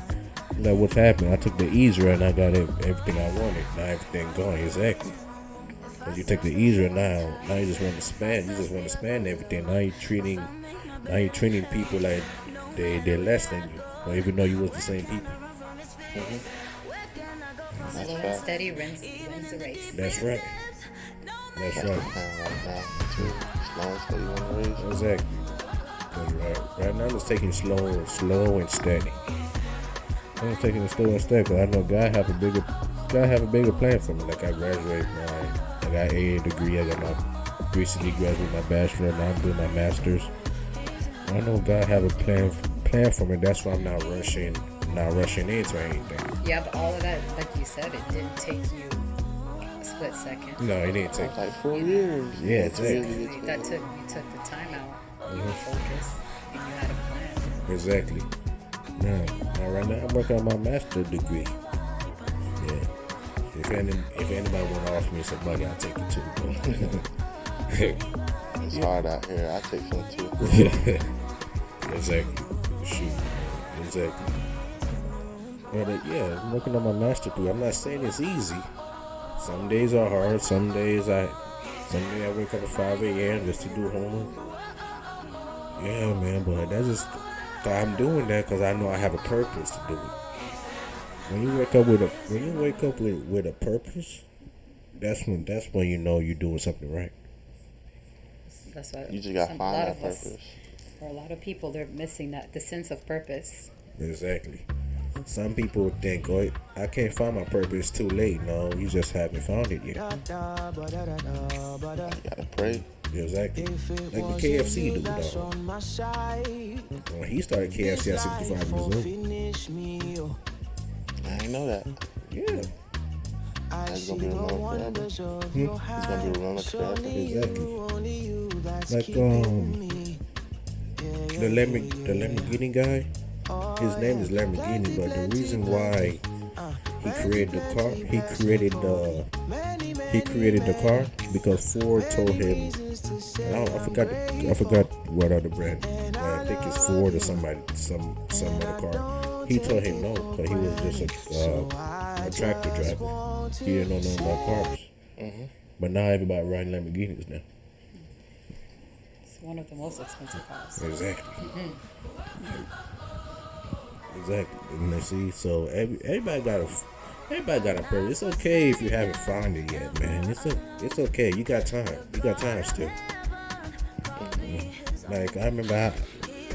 what's happened? I took the easy route and I got everything I wanted. Now everything gone. Exactly. But you take the easy route now you just want to spend. You just want to spend everything. Now you're treating people like they're less than you, or even though you was the same people. Slow and steady wins the race. That's right. That's right. Slow and steady win the race. Exactly. Right now, I'm just taking slow and steady. I'm just taking it slow and steady because I know God have a bigger plan for me. Like I graduated I got AA degree. I recently graduated my bachelor. Now I'm doing my master's. I know God have a plan for me. That's why I'm not rushing into anything. Yeah, but all of that, like you said, it didn't take you a split second. No, it didn't take like 4 years. Yeah, exactly. You took the time out. You focus and you had a plan. Exactly. Now right now I'm working on my master's degree. Yeah. If anybody want to offer me some money, I'll take it too. It's hard out here. I take some too. Exactly. Shoot. Exactly. But I'm working on my master's degree. I'm not saying it's easy. Some days are hard. Some days I wake up at 5 a.m. just to do homework. Yeah, man, but I'm doing that because I know I have a purpose to do it. When you wake up with a purpose, that's when you know you're doing something right. That's what you just gotta find that purpose. For a lot of people, they're missing the sense of purpose. Exactly. Some people think, oh, I can't find my purpose, too late. No, you just haven't found it yet. You gotta pray. Exactly. Like the KFC dude, dog. When he started KFC at 65 years old. I didn't know that. Yeah. That's gonna be remembered forever. It's gonna be remembered forever. Exactly. Like the Lamborghini guy. His name is Lamborghini, but the reason why he created the car because Ford told him. I forgot what other brand. But I think it's Ford or some other car. He told him no, because he was just a tractor driver. He didn't know nothing about cars. But now everybody riding Lamborghinis now. It's one of the most expensive cars. Exactly. Exactly. And you see, so everybody got a purpose. It's okay if you haven't found it yet, man. It's okay. You got time. You got time still. Like I remember,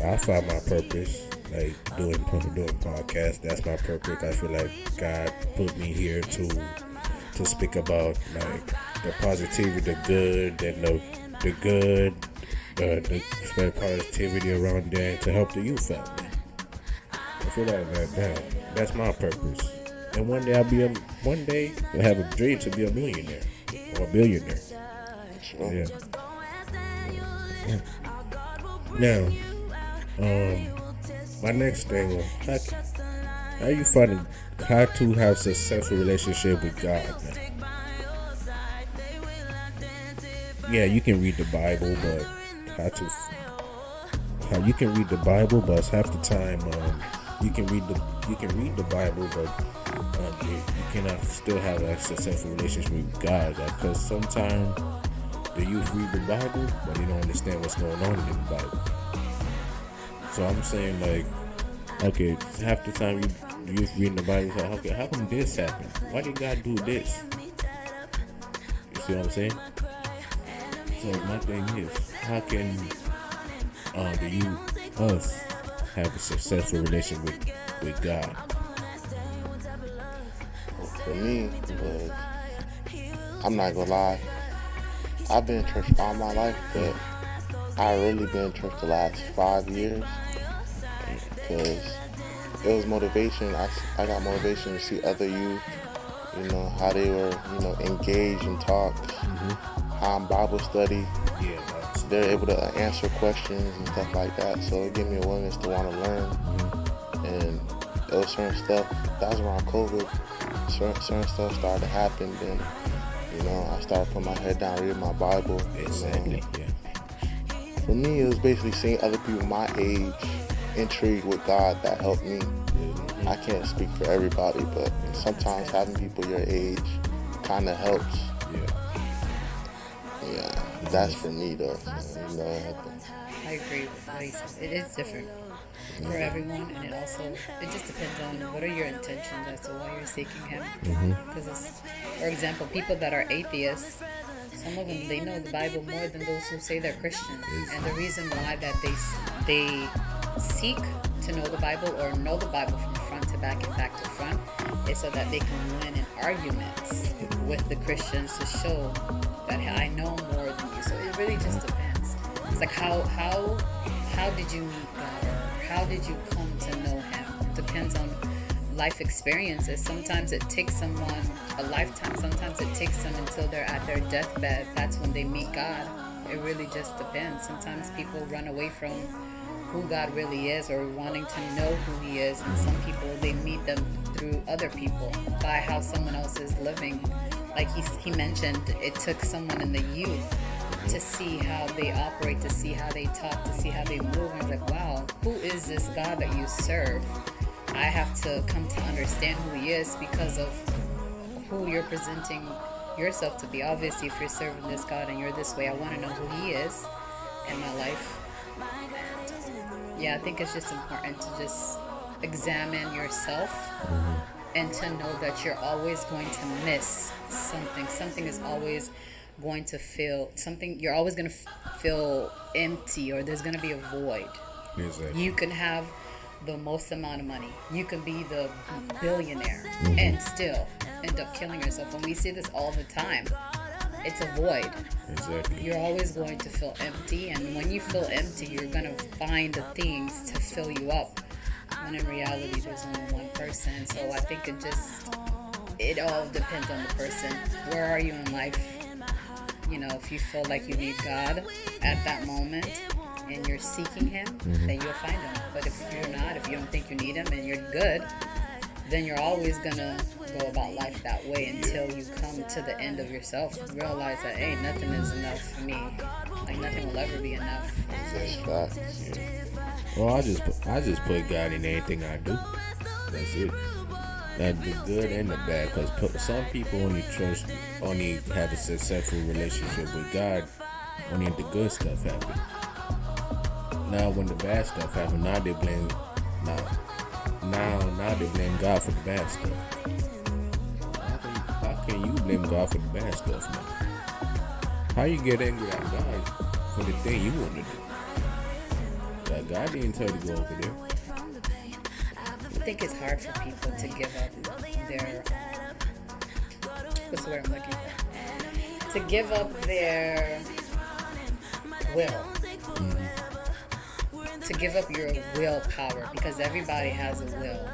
I found my purpose. Like doing podcasts. That's my purpose. I feel like God put me here to speak about like the positivity, the good, and the good, the spread positivity around there to help the youth out there. I feel like that's my purpose. And one day I'll have a dream to be a millionaire or a billionaire. Sure. Yeah. Now, my next thing, How you find how to have successful relationship with God, man? Yeah, you can read the Bible, but how you can read the Bible, but half the time you can read the Bible, but you cannot still have a successful relationship with God, because sometimes the youth read the Bible, but they don't understand what's going on in the Bible. So I'm saying, like, okay, half the time you reading the Bible, it's like, okay, how come this happened? Why did God do this? You see what I'm saying? So my thing is, how can us have a successful relationship with God? For me, I'm not gonna lie, I've been in church all my life, but I really been in church the last 5 years, because it was motivation. I got motivation to see other youth, how they were, engaged and talked, how in Bible study, they're able to answer questions and stuff like that. So it gave me a willingness to want to learn. And there was certain stuff, that was around COVID, certain stuff started to happen. Then, I started putting my head down, reading my Bible. Exactly, For me, it was basically seeing other people my age intrigued with God that helped me. I can't speak for everybody, but sometimes having people your age kind of helps. Yeah, that's for me though. I agree with what he says. It is different for everyone, and it just depends on what are your intentions as to why you're seeking him. Because, for example, people that are atheists, some of them, they know the Bible more than those who say they're Christians. And the reason why that they seek to know the Bible or know the Bible from front to back and back to front is so that they can win in arguments with the Christians to show that I know more than you. So it really just depends. It's like how did you meet God, or how did you come to know him? It depends on life experiences. Sometimes it takes someone a lifetime. Sometimes it takes them until they're at their deathbed. That's when they meet God. It really just depends. Sometimes people run away from who God really is, or wanting to know who he is, and some people, they meet them through other people, by how someone else is living. Like he mentioned, it took someone in the youth to see how they operate, to see how they talk, to see how they move. And it's like, wow, who is this God that you serve? I have to come to understand who he is because of who you're presenting yourself to be. Obviously, if you're serving this God and you're this way, I want to know who he is in my life. Yeah, I think it's just important to just examine yourself and to know that you're always going to miss something. Something is always going to feel something. You're always going to feel empty, or there's going to be a void. Exactly. You can have the most amount of money. You can be the billionaire and still end up killing yourself. And we see this all the time. It's a void. Exactly. You're always going to feel empty, and when you feel empty, you're going to find the things to fill you up, when in reality there's only one person. So I think it all depends on the person. Where are you in life? If you feel like you need God at that moment and you're seeking him, then you'll find him. But if you're not, if you don't think you need him and you're good, then you're always gonna go about life that way until you come to the end of yourself and realize that, hey, nothing is enough for me. Like, nothing will ever be enough. That's facts. Well, I just put God in anything I do. That's it. That's the good and the bad. Because some people only have a successful relationship with God when the good stuff happen. Now, when the bad stuff happen, now they blame God for the bad stuff. How can you blame God for the bad stuff now? How you get angry at God for the thing you want to do? God didn't tell you to go over there. I think it's hard for people to give up their what's the word I'm looking for? To give up their will. To give up your willpower, because everybody has a will,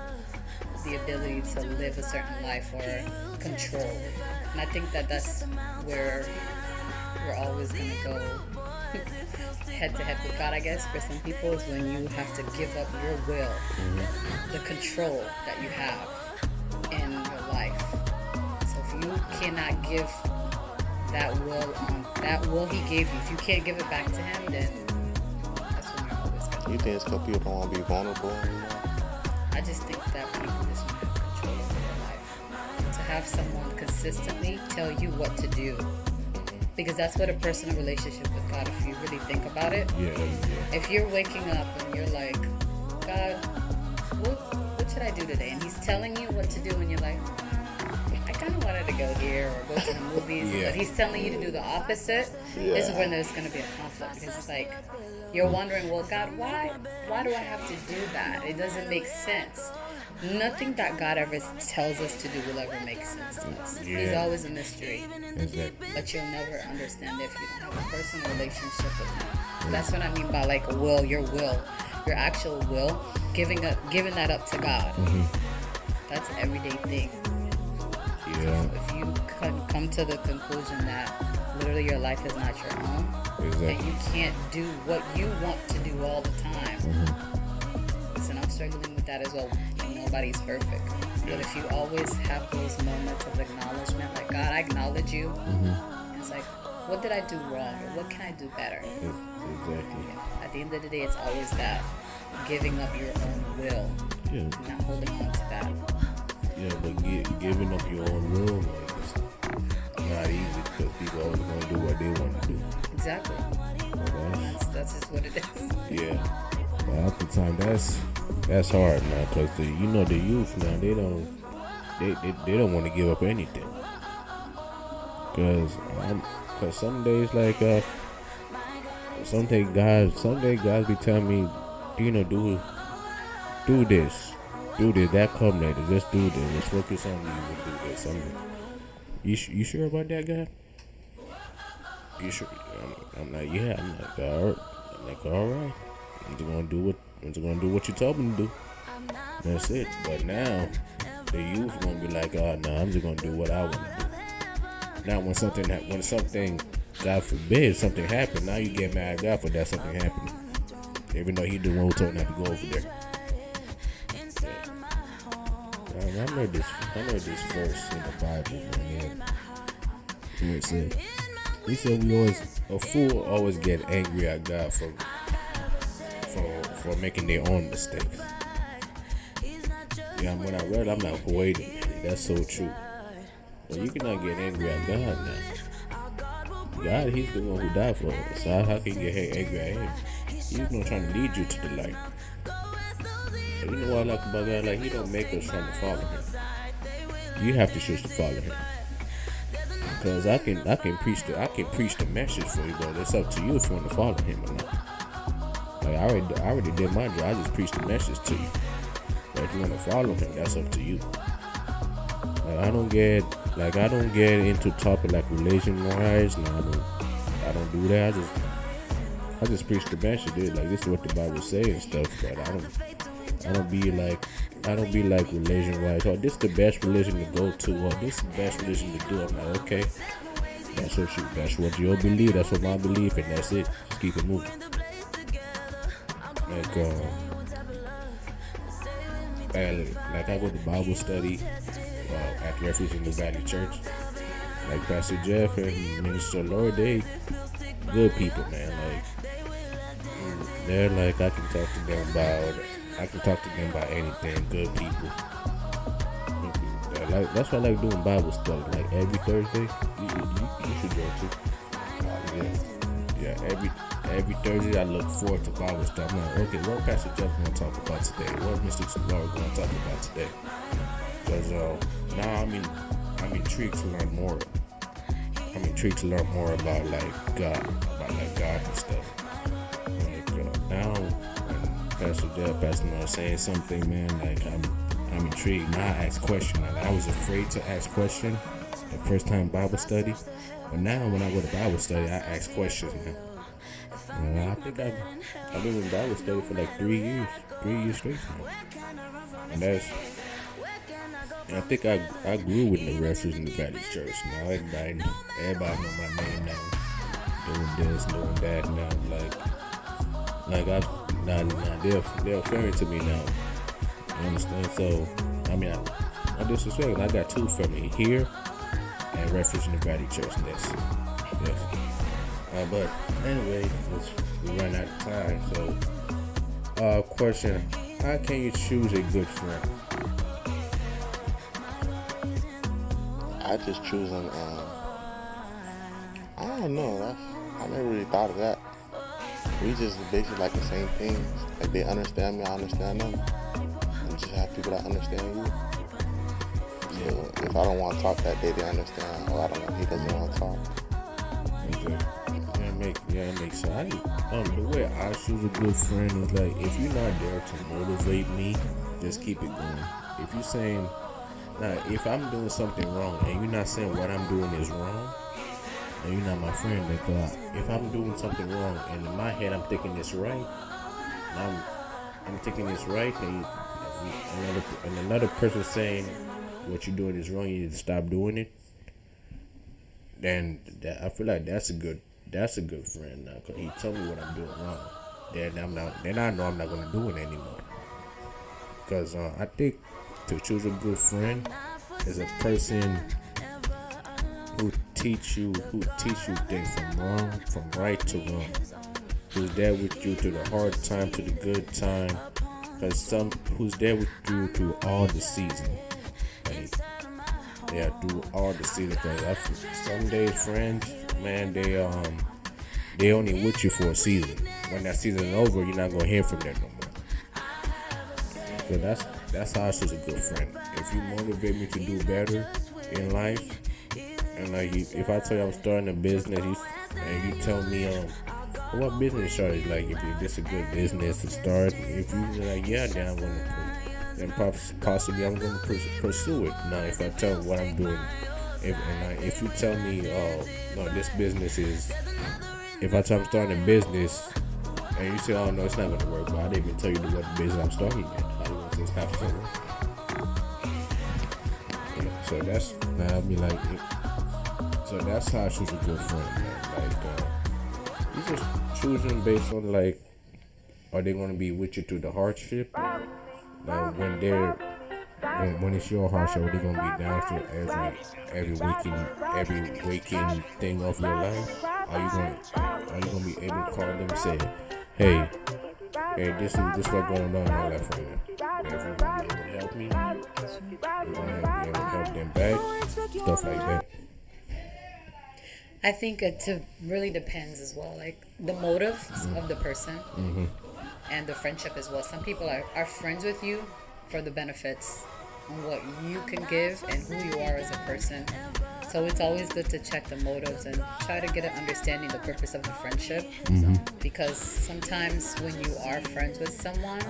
the ability to live a certain life or control. And I think that's where we're always going to go head to head with God, I guess, for some people, is when you have to give up your will. the control that you have in your life. So if you cannot give that will he gave you, if you can't give it back to him, then that's when you're always gonna. You think it's because people don't want to be vulnerable anymore? I just think that people just want to have control over their life. To have someone consistently tell you what to do. Because that's what a personal relationship with God, if you really think about it. Yeah. If you're waking up and you're like, God, what should I do today? And he's telling you what to do, and you're like, I kind of wanted to go here or go to the movies. Yeah. But he's telling you to do the opposite. This is when there's going to be a conflict. Because it's like, you're wondering, well, God, why do I have to do that? It doesn't make sense. Nothing that God ever tells us to do will ever make sense to us. Yeah. He's always a mystery. Exactly. But you'll never understand if you don't have a personal relationship with him. That's what I mean by like a will, your actual will, giving that up to God. That's an everyday thing. Yeah. If you come to the conclusion that literally your life is not your own, Exactly. and you can't do what you want to do all the time. Listen, I'm struggling with that as well. Nobody's perfect. But if you always have those moments of acknowledgement, like, God, I acknowledge you. It's like, what did I do wrong? Or what can I do better? Exactly. At the end of the day, it's always that giving up your own will, Yeah. not holding on to that. Yeah, but giving up your own will, like, it's not easy because people always gonna do what they want to do. Exactly. Okay? That's just what it is. Yeah. But half the time, that's hard now, because the youth now, they don't want to give up anything. Cause some days, like some day guys be telling me, do this, that come later, just do this, let's focus on you and do this. You sure about that, guy? You sure? I'm like, yeah. I'm like, all right. I'm just gonna do what you told me to do. That's it. But now the youth gonna be like, oh no, I'm just gonna do what I want to do. Now when something, God forbid, something happened, now you get mad at God for that something happened, even though he the one who told not to go over there. Yeah. I know this verse in the Bible, man. It said, he said a fool always get angry at God for making their own mistakes. Yeah, when I read it, I'm like, wait a minute, that's so true. Well, you cannot get angry at God now. God, he's the one who died for us. So how can you get angry at him? He's not trying to lead you to the light. And you know what I like about God? Like, he don't make us trying to follow him. You have to choose to follow him. Because I can preach the message for you, but it's up to you if you want to follow him or not. Like, I already did my job. I just preached the message to you. But if you want to follow him, that's up to you. Like, I don't get into topic like religion wise. No, I don't do that. I just preach the message, dude. Like, this is what the Bible says and stuff. But I don't be like religion wise. Oh, this is the best religion to go to. Or this is the best religion to do. I'm like, okay, that's what you believe. That's what my belief, and that's it. Just keep it moving. Like I go to Bible study at Refuge in the Valley Church. Like Pastor Jeff and Minister Lord, they good people, man. Like, they're like, I can talk to them about anything. Good people. Like, that's why I like doing Bible study. Like every Thursday, you should go to. Every Thursday I look forward to Bible study. I'm like, okay, what Pastor Jeff going to talk about today? What Mr. Lord going to talk about today? Because now I'm intrigued to learn more. I'm intrigued to learn more about like God and stuff. Like now when Pastor Jeff, Pastor Lord saying something, man, like I'm intrigued. Now I ask questions. Like, I was afraid to ask questions the first time Bible study. But now when I go to Bible study, I ask questions now. I think I've been in Bible study for like 3 years straight now. And I think I grew with the Refuge in the Valley Church. Now everybody know my name now. Doing this, doing that now. Like they're referring to me now You understand? So, I mean, I disrespect. I got two family here and Refuge in the Valley Church. And that's it. Yes. But anyway, we run out of time. So, question: how can you choose a good friend? I just choose them. I don't know. I never really thought of that. We just basically like the same things. Like they understand me, I understand them. You just have people that understand you. So if I don't want to talk that day, they understand. Oh, I don't know. He doesn't want to talk. Okay. It makes sense. The way I choose a good friend is like, if you're not there to motivate me, just keep it going. If you're saying, now, if I'm doing something wrong and you're not saying what I'm doing is wrong, then you're not my friend. Because if I'm doing something wrong and in my head I'm thinking it's right, I'm thinking it's right, and another person saying what you're doing is wrong, you need to stop doing it, then I feel like that's a good friend now, because he told me what I'm doing wrong. Then I know I'm not gonna do it anymore. Because I think to choose a good friend is a person who teach you things from right to wrong. Who's there with you through the hard time to the good time. Who's there with you through all the season. Through all the season. Because some days friends, man, they only with you for a season. When that season is over, you're not gonna hear from them no more. So that's how I choose a good friend. If you motivate me to do better in life, and like if I tell you I'm starting a business, and you tell me what business start, like if this is a good business to start, if you like then I'm gonna possibly I'm gonna pursue it. Now if I tell what I'm doing, if you tell me no, this business is, if I tell I'm starting a business and you say, oh no, it's not gonna work, but I didn't even tell you what business I'm starting yet. I didn't say it's not gonna work. So that's so that's how I choose a good friend, man. Like you just choose them based on like, are they gonna be with you through the hardship? Like when it's your hardship, are they gonna be down for every waking thing of your life? Are you gonna be able to call them and say, hey, this is what's going on in my life right now. If you're gonna be able to help me, you're gonna be able to help them back, stuff like that. I think it really depends as well, like the motives of the person and the friendship as well. Some people are friends with you for the benefits and what you can give and who you are as a person. So it's always good to check the motives and try to get an understanding of the purpose of the friendship. Because sometimes when you are friends with someone,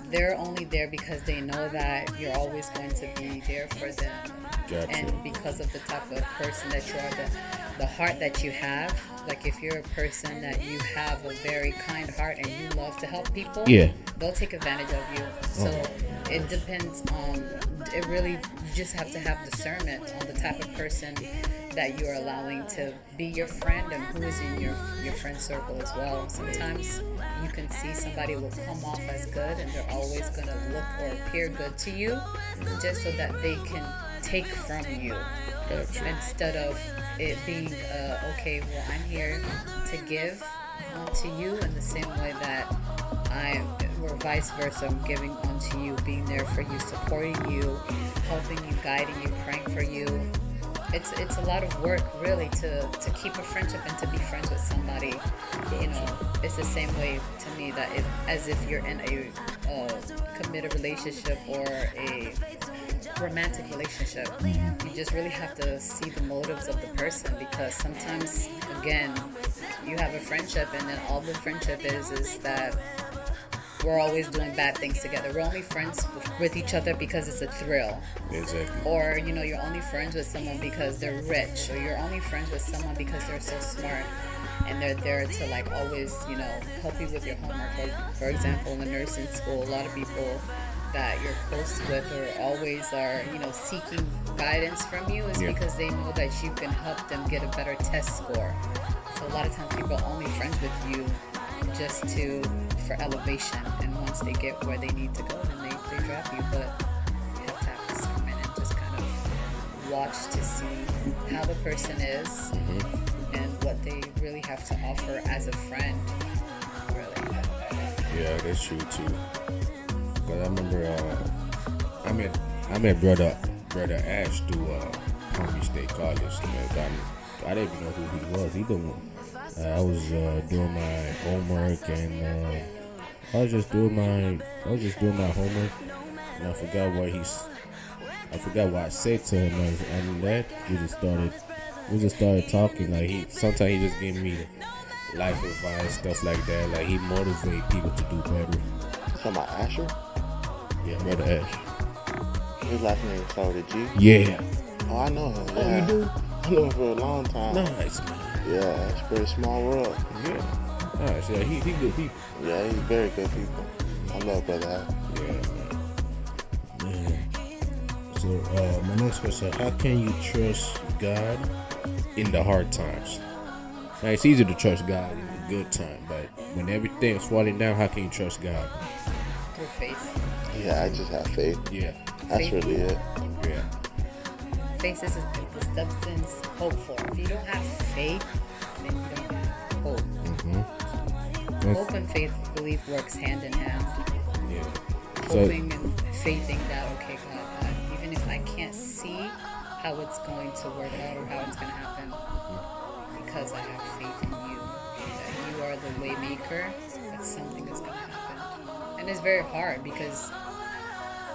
they're only there because they know that you're always going to be there for them. Gotcha. And because of the type of person that you are, the heart that you have, like if you're a person that you have a very kind heart and you love to help people, they'll take advantage of you. So it depends on, it really, you just have to have discernment on the type of person that you're allowing to be your friend and who is in your friend circle as well. Sometimes you can see somebody will come off as good and they're always going to look or appear good to you just so that they can take from you. Gotcha. Instead of it being okay, well, I'm here to give onto you in the same way that or vice versa, I'm giving onto you, being there for you, supporting you, helping you, guiding you, praying for you. It's a lot of work really to keep a friendship and to be friends with somebody. You know, it's the same way to me that as if you're in a committed relationship or a romantic relationship. You just really have to see the motives of the person, because sometimes, again, you have a friendship and then all the friendship is that we're always doing bad things together. We're only friends with each other because it's a thrill. Exactly. Or, you're only friends with someone because they're rich, or you're only friends with someone because they're so smart and they're there to like always, help you with your homework. For example, in the nursing school, a lot of people that you're close with or always are, seeking guidance from you is because they know that you can help them get a better test score. So a lot of times people are only friends with you just for elevation, and once they get where they need to go, then they necessarily drop you, but you have to have discernment and just kind of watch to see how the person is and what they really have to offer as a friend. Really. Yeah, that's true too. But I remember I met brother Ash through Palm Beach State College. I didn't even know who he was either. I was doing my homework and I was just doing my homework, and I forgot what I said to him. And that we just started talking. Like sometimes he just gave me life advice, stuff like that. Like he motivate people to do better. You talking about Asher? Yeah, brother Ash. His last name started with G? Yeah. Oh, I know him. Oh, Yeah. you do? I know him for a long time. Nice, man. Yeah, it's a pretty small world. Yeah. Nice. Yeah, he good people. Yeah, he's very good people. I love Brother Ash. Yeah, man. So, my next question: how can you trust God in the hard times? Now, it's easy to trust God in the good time, but when everything's falling down, how can you trust God? Through faith. Yeah, I just have faith. Yeah, That's Faith. really it. yeah, Faith is the substance hope for. If you don't have faith, then you don't have hope. Hope and faith, I believe, works hand in hand. yeah. So, Hoping and faithing that, okay, God, even if I can't see how it's going to work out or how it's going to happen, because I have faith in you, that you are the way maker, that something is going to happen. And it's very hard because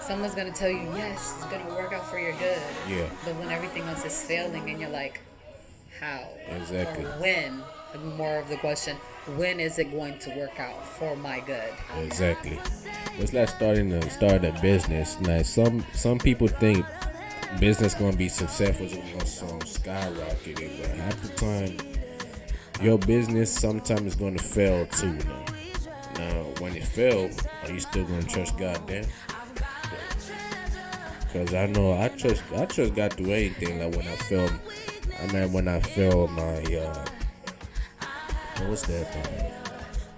someone's going to tell you, yes, it's going to work out for your good. yeah, But when everything else is failing and you're like, how? Exactly. Or when? More of the question, when is it going to work out for my good? exactly. It's like start a business. Like some people think business gonna be successful, it's gonna skyrocket it, but half the time your business sometimes is gonna fail too. Now when it fails, are you still gonna trust God then? Cause I know I trust God through anything. Like when I failed my what was that?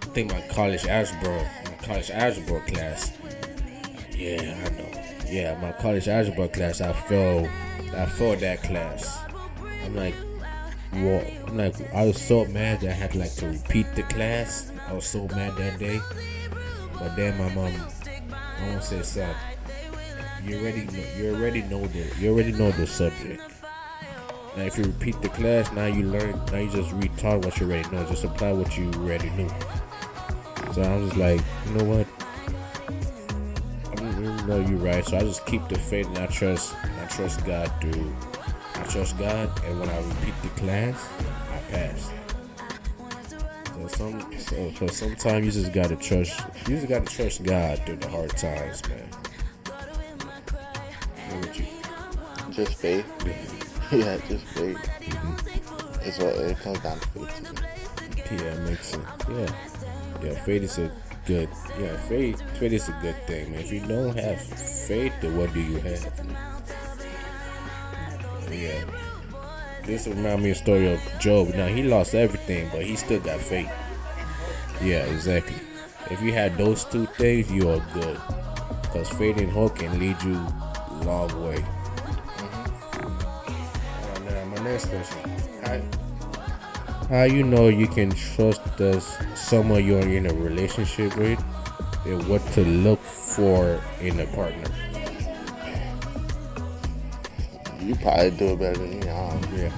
I think my college algebra class. Yeah, I know. Yeah, my college algebra class, I failed that class. I'm like, what? I was so mad that I had to repeat the class. I was so mad that day. But then my mom said, son, you already know the subject. Now if you repeat the class, now you just retaught what you already know. Just apply what you already knew. So I was just like, you know what? I know you're right. So I just keep the faith and I trust God and when I repeat the class, I pass. So sometimes you just gotta trust God through the hard times, man. What would you? Just faith. Yeah, just faith. It's what it comes down to faith to me. Yeah, it makes sense. Yeah, faith is a good. Yeah, faith is a good thing, man. If you don't have faith, then what do you have? Yeah. This reminds me of the story of Job. Now he lost everything, but he still got faith. Yeah, exactly. If you had those two things, you are good. Because faith and hope can lead you a long way. Now my next question: How you know you can trust someone you're in a relationship with, and what to look for in a partner? You probably do it better than me. Yeah.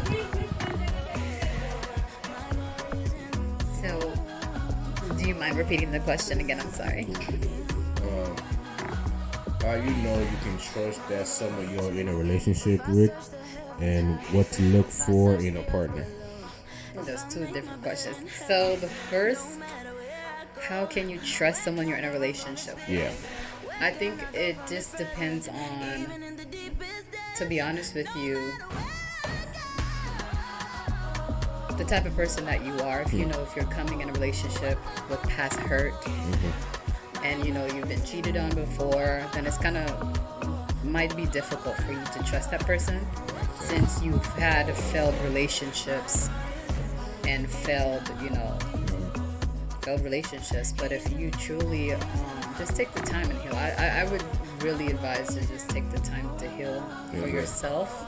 So, do you mind repeating the question again? I'm sorry. How you know you can trust that someone you're in a relationship with, and what to look for in a partner? Those two different questions. So the first, how can you trust someone you're in a relationship with? Yeah. I think it just depends on, to be honest with you, the type of person that you are. If you know if you're coming in a relationship with past hurt, and you know you've been cheated on before, then it's might be difficult for you to trust that person, since you've had failed relationships and failed relationships. But if you truly just take the time and heal, I would really advise to just take the time to heal for Yeah. yourself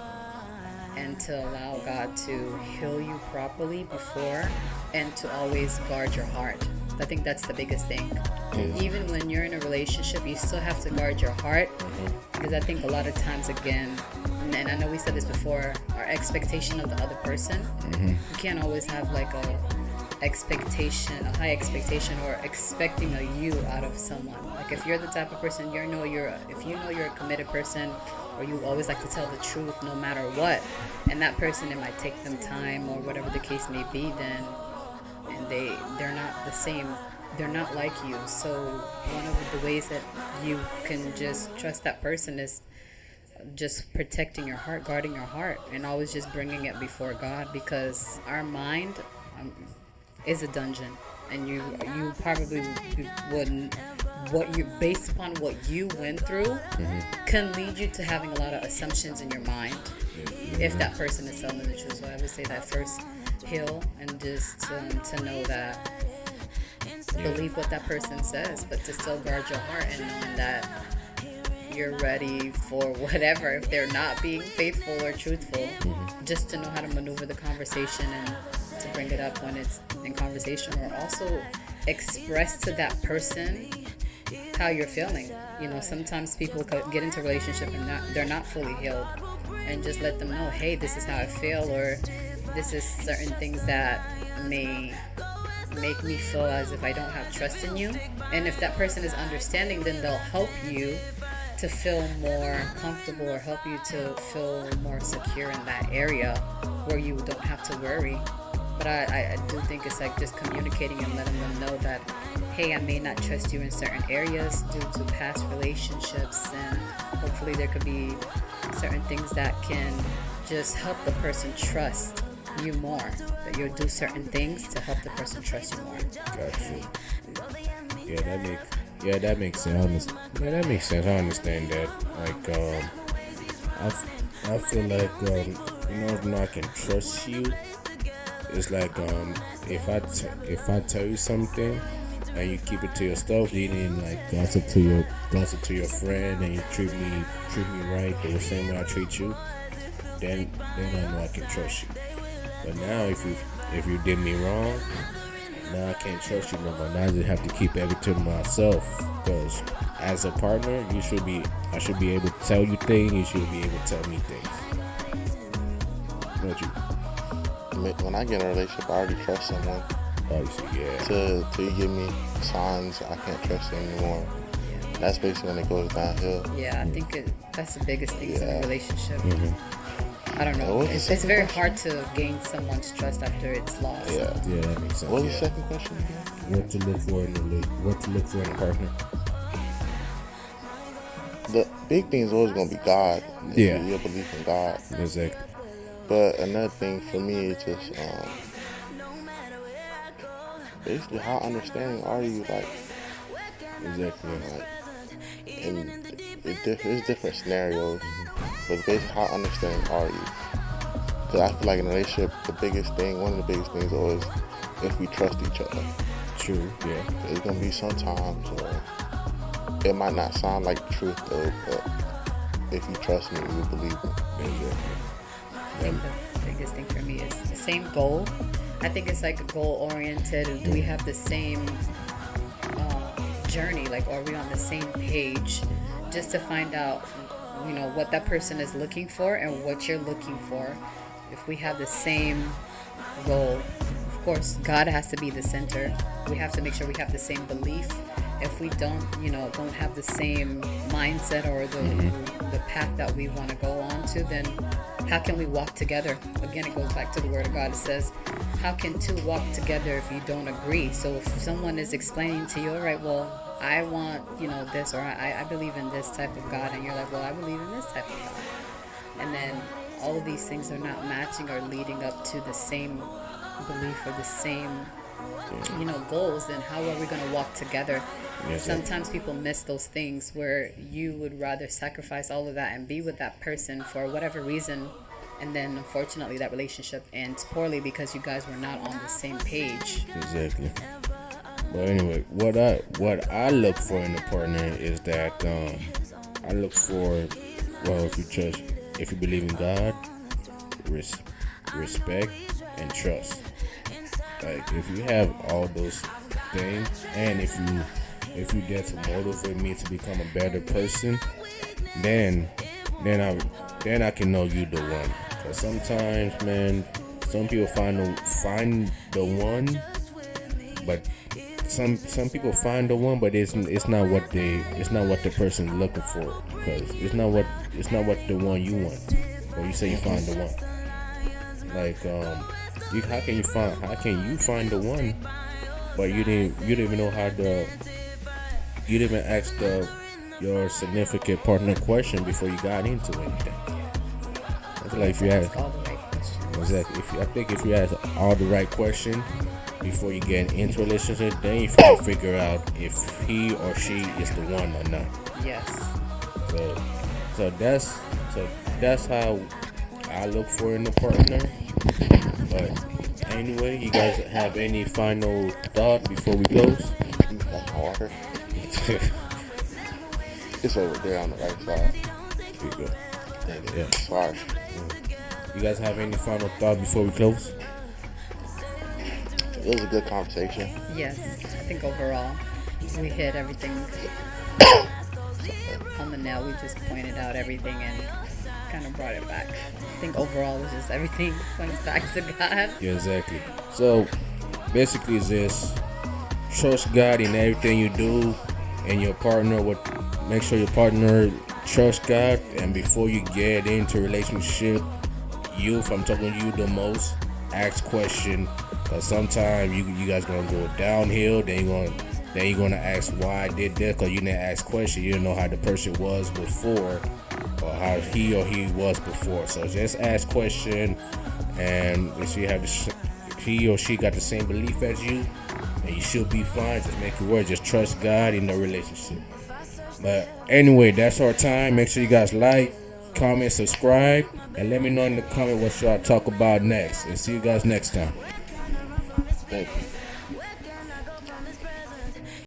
and to allow God to heal you properly before, and to always guard your heart. I think that's the biggest thing. Even when you're in a relationship, you still have to guard your heart, because I think a lot of times, again, and I know we said this before, our expectation of the other person, you can't always have like a high expectation, or expecting a you out of someone. Like if you're the type of person, if you know you're a committed person, or you always like to tell the truth no matter what, and that person, it might take them time or whatever the case may be, then and they're not the same, they're not like you. So one of the ways that you can just trust that person is just protecting your heart, guarding your heart, and always just bringing it before God, because our mind is a dungeon, and you probably wouldn't, what you, based upon what you went through, can lead you to having a lot of assumptions in your mind, if that person is telling the truth. So I would say that first, heal, and just to know that, believe what that person says, but to still guard your heart, and knowing that you're ready for whatever, if they're not being faithful or truthful, just to know how to maneuver the conversation and to bring it up when it's in conversation, or also express to that person how you're feeling. You know, sometimes people get into a relationship and they're not fully healed, and just let them know, hey, this is how I feel, or this is certain things that may make me feel as if I don't have trust in you. And if that person is understanding, then they'll help you to feel more comfortable, or help you to feel more secure in that area where you don't have to worry. But I do think it's like just communicating and letting them know that, hey, I may not trust you in certain areas due to past relationships, and hopefully there could be certain things that can just help the person trust you more, that you'll do certain things to help the person trust you more. Gotcha. That makes sense. That makes sense. I understand that. Like, I feel like, I can trust you. It's like, if I tell you something and you keep it to yourself, you didn't like gossip to your friend, and you treat me right the same way I treat you, then I know I can trust you. But now if you did me wrong, now I can't trust you no more. Now I just have to keep everything to myself, because as a partner, I should be able to tell you things. You should be able to tell me things. What you? When I get in a relationship, I already trust someone. Obviously, yeah. Till you give me signs I can't trust you anymore. That's basically when it goes downhill. Yeah, I think that's the biggest thing in a relationship. I don't know. What was the It's very second hard to gain someone's trust after it's lost. Yeah. Yeah, that makes sense. What was the second question again? What to look for in a partner? The big thing is always going to be God. Yeah. Your belief in God. Exactly. But another thing for me is just basically how understanding are you, like, Exactly. like, and it's different scenarios, but basically how understanding are you? Because I feel like in a relationship, one of the biggest things is always if we trust each other. True. Yeah. There's gonna be some times where it might not sound like the truth though, but if you trust me, you believe me. Exactly. I think the biggest thing for me is the same goal. I think it's like a goal oriented. Do we have the same journey? Like, are we on the same page? Just to find out, what that person is looking for and what you're looking for. If we have the same goal, of course, God has to be the center. We have to make sure we have the same belief. If we don't have the same mindset or the path that we want to go on to, then how can we walk together? Again, it goes back to the Word of God. It says, how can two walk together if you don't agree? So if someone is explaining to you, all right, well, I want, this, or I believe in this type of God, and you're like, well, I believe in this type of God. And then all of these things are not matching or leading up to the same belief or the same goals, then how are we going to walk together? Yes, Sometimes people miss those things where you would rather sacrifice all of that and be with that person for whatever reason, and then unfortunately that relationship ends poorly because you guys were not on the same page. Exactly. But anyway, what I look for in a partner is that I look for, well, if you believe in God, respect and trust. Like if you have all those things, and if you dare to motivate me to become a better person, then I can know you the one. Cause sometimes, man, some people find the one, but some people find the one, but it's not what the person's looking for. Cause it's not what the one you want. Or you say you find the one. Like how can you find the one, but you didn't even know you didn't even ask your significant partner question before you got into anything. I feel like if you ask all the right questions. exactly, I think if you ask all the right questions before you get into a relationship, then you can figure out if he or she is the one or not. Yes. So that's how I look for in a partner. But anyway, you guys have any final thought before we close? That's water. It's over there on the right side. There you go. Yeah. Sorry. You guys have any final thought before we close? It was a good conversation. Yes. I think overall we hit everything on the nail. We just pointed out everything and kind of brought it back. I think overall it was just everything points back to God. Yeah, exactly. So basically it's this: trust God in everything you do, and your partner make sure your partner trusts God. And before you get into a relationship, if I'm talking to you the most, ask question. Cause sometimes you guys gonna go downhill. Then you're gonna ask why I did this. Cause you didn't ask question. You didn't know how the person was before, or how he was before. So just ask question, and if he or she got the same belief as you, and you should be fine. Just make it work. Just trust God in the relationship. But anyway, that's our time. Make sure you guys like, comment, subscribe, and let me know in the comment what y'all talk about next. And see you guys next time. Thank you.